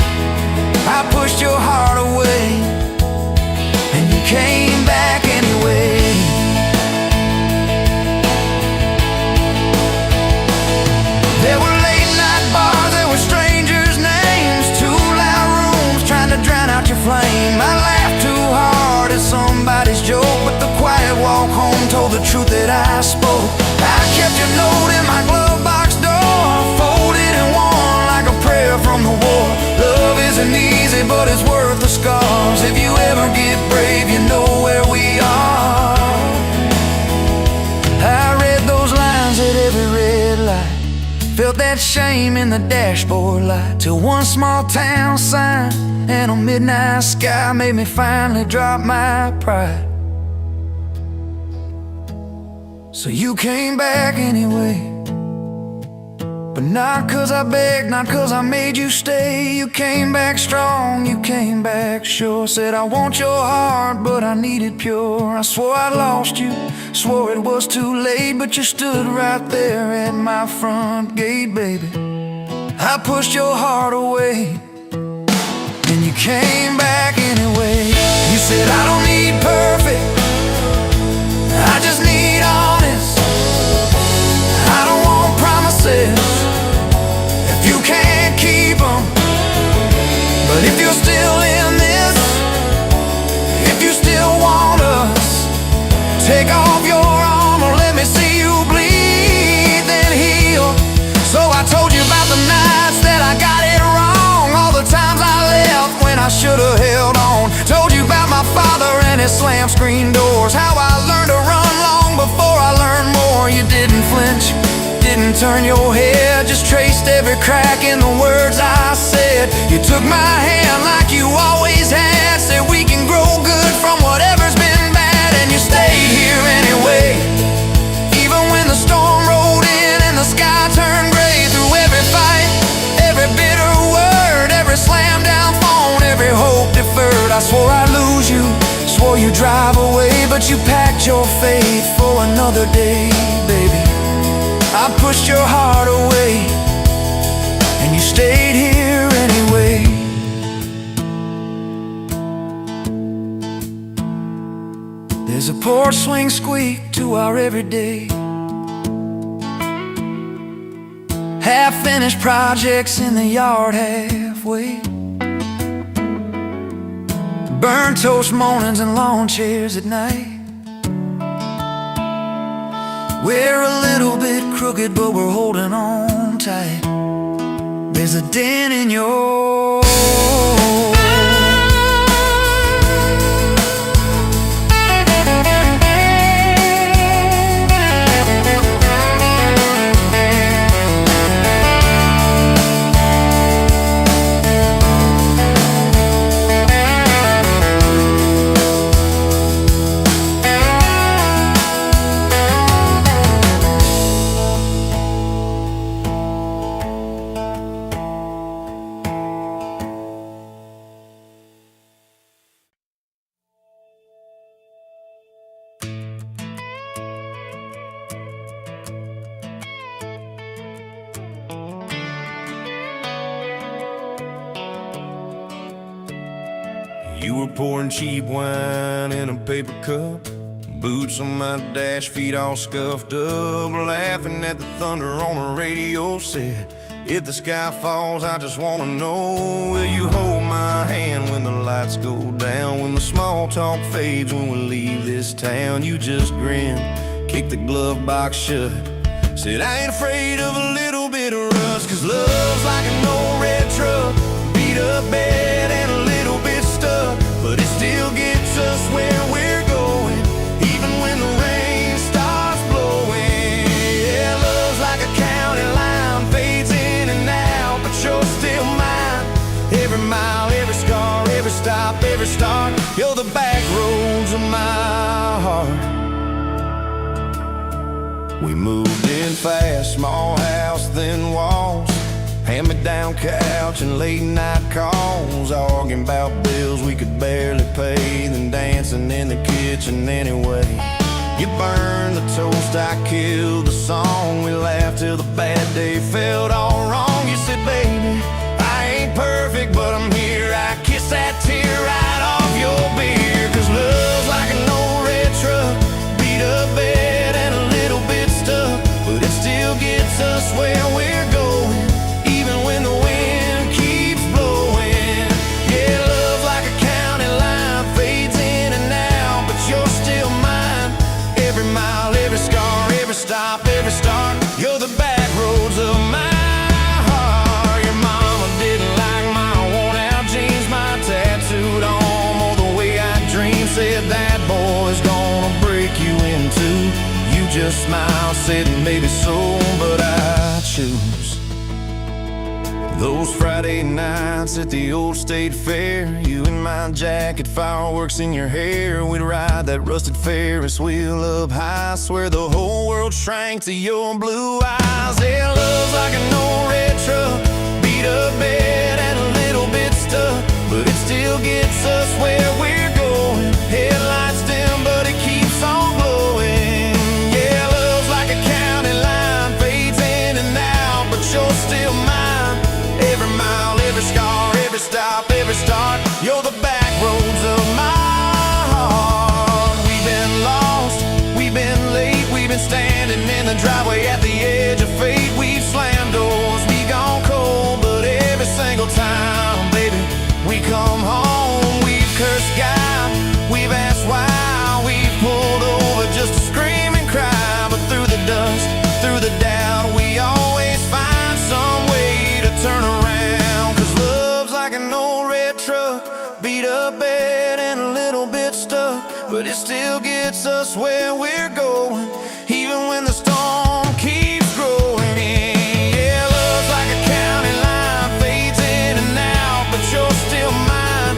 I pushed your heart away and you came back anyway. There were late night bars, there were strangers' names, too loud rooms trying to drown out your flame. I laughed too hard at somebody's joke, but the quiet walk home told the truth that I spoke. I kept your note in my glove box door, folded and worn like a prayer from the war. Love isn't easy, but it's worth the scars. If you ever get brave, you know where we are. I read those lines at every red light, felt that shame in the dashboard light, till one small town sign and a midnight sky made me finally drop my pride. So you came back anyway, but not 'cause I begged, not 'cause I made you stay. You came back strong, you came back sure. Said I want your heart, but I need it pure. I swore I lost you, swore it was too late, but you stood right there at my front gate, baby. I pushed your heart away and you came back anyway. You said I don't need perfect, I just need honest. I don't want promises if you can't keep them. But if you're still in this, if you still want us, take off your armor, let me see you bleed, then heal. So I told you about the nights that I got it wrong, all the times I left when I should have held on. Told you about my father and his slam screen doors, how I learned to run long before I learned more. You didn't flinch, didn't turn your head, just traced every crack in the words I said. You took my hand like you always had, said we can grow good from whatever's been bad, and you stayed here anyway. Even when the storm rolled in and the sky turned gray, through every fight, every bitter word, every slam down phone, every hope deferred, I swore I'd lose you, swore you'd drive away, but you packed your faith for another day, baby. I pushed your heart away and you stayed here anyway. There's a porch swing squeak to our everyday, half-finished projects in the yard halfway, burnt toast mornings and lawn chairs at night. We're a little bit crooked, but we're holding on tight. There's a dent in your You were pouring cheap wine in a paper cup, boots on my dash, feet all scuffed up, laughing at the thunder on the radio set. If the sky falls, I just wanna know, will you hold my hand when the lights go down, when the small talk fades, when we leave this town? You just grinned, kicked the glove box shut, said I ain't afraid of a little bit of rust, 'cause love's like an old red truck, beat up bed and a little bit stuck, but it still gets us where we're going, even when the rain starts blowing. Yeah, love's like a county line, fades in and out, but you're still mine. Every mile, every scar, every stop, every start, you're the back roads of my heart. We moved in fast, small house, thin walls, hand-me-down couch and late-night calls, arguing about bills we could barely pay, then dancing in the kitchen anyway. You burned the toast, I killed the song, we laughed till the bad day felt all wrong. You said, baby, I ain't perfect, but I'm here. I kiss that tear right off your beer, 'cause love's like an old red truck, beat up bed and a little bit stuck, but it still gets us where we're going, even when the wind keeps blowing. Yeah, love's like a county line, fades in and out, but you're still mine. Every mile, every scar, every stop, every start, you're the back roads of my heart. Your mama didn't like my worn-out jeans, my tattooed arm, or the way I dream, said that boy's gonna break you in two. You just smiled, said maybe so, but I choose those Friday nights at the old state fair, you in my jacket, fireworks in your hair. We'd ride that rusted Ferris wheel up high, swear the whole world shrank to your blue eyes. Yeah, love's like an old red truck, beat up bed and a little bit stuck, but it still gets us where we're going. Headlights dim, but it keeps on glowing. Yeah, love's like a county line, fades in and out, but you're still mine. Every mile, every scar, every stop, every start, you're the back roads of my heart. We've been lost, we've been late, we've been standing in the driveway at the edge of fate. We've slammed doors, we gone cold, but every single time, baby, we come home. We've cursed God, we've asked why, we've pulled over just to scream and cry, but through the dust, through the doubt, we always find some way to turn around. 'Cause love's like an old red truck, beat up bed and a little bit stuck, but it still gets us where we're going, even when the storm keeps growing. Yeah, love's like a county line, fades in and out, but you're still mine.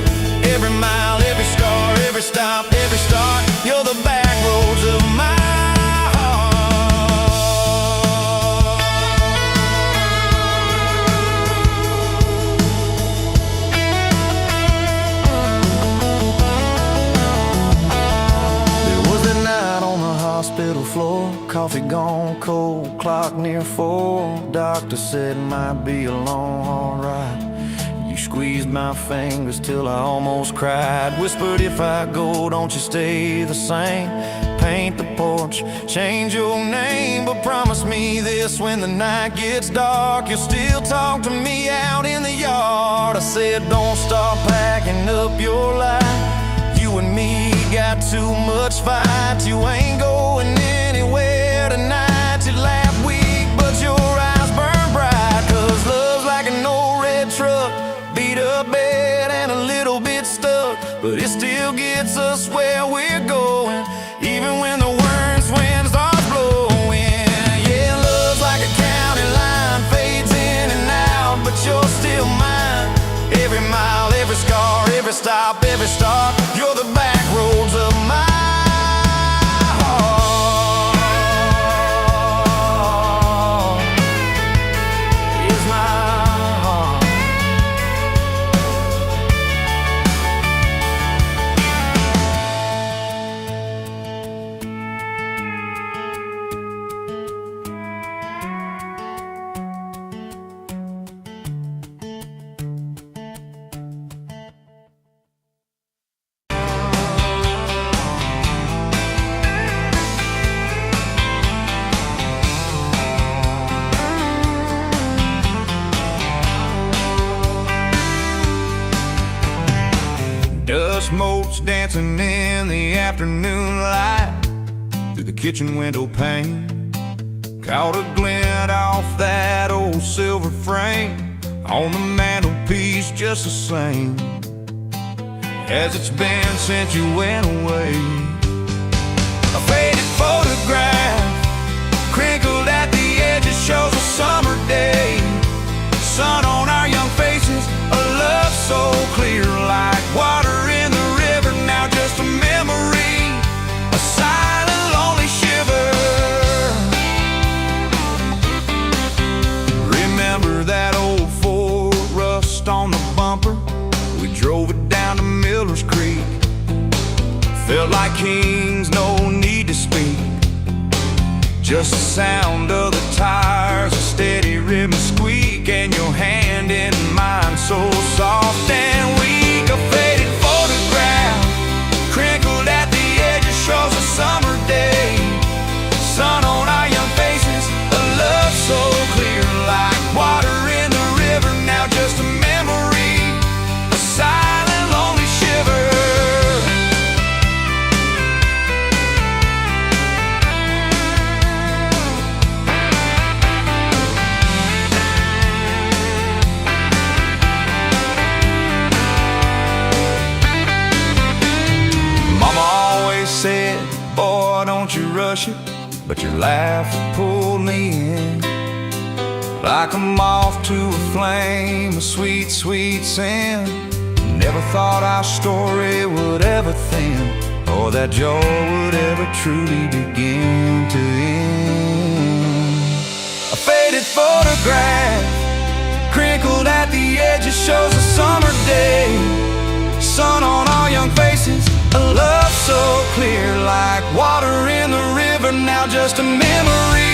Every mile, every scar, every stop, every start, you're the back roads of my hospital floor, coffee gone cold, clock near 4. Doctor said might be a long haul ride. You squeezed my fingers till I almost cried. Whispered, if I go, don't you stay the same. Paint the porch, change your name, but promise me this, when the night gets dark, you'll still talk to me out in the yard. I said, don't stop packing up your life, boss fight. You ain't going anywhere tonight. You laugh weak, but your eyes burn bright. 'Cause love's like an old red truck, beat up bed and a little bit stuck, but it still gets us where we're going, even when the worst wind starts blowing. Yeah, love's like a county line, fades in and out, but you're still mine. Every mile, every scar, every stop, every start, you're the back roads of my heart. Is my heart. Dust motes dancing in the afternoon light through the kitchen window pane. Caught a glint off that old silver frame on the mantelpiece, just the same as it's been since you went away. A faded photograph crinkled at the edges shows a summer day. Sun on our young faces, a love so clear like water in the river. Now just a memory, a silent lonely shiver. Remember that old Ford, rust on the bumper? We drove it down to Miller's Creek. Felt like kings, no need to speak, just the sound of the tires, a steady rhythm squeak, and your hand in mine so soft and weak. A faded photograph crinkled at the edges shows a summer day. Sun on our young faces, a love so clear like water in the river. Now just a memory, a silent lonely shiver. Said, boy, don't you rush it, but your laugh pulled me in like a moth to a flame, a sweet, sweet sin. Never thought our story would ever thin, or that joy would ever truly begin to end. A faded photograph crinkled at the edges shows a summer day. Sun on our young faces, a love so clear like water in the river. Now just a memory,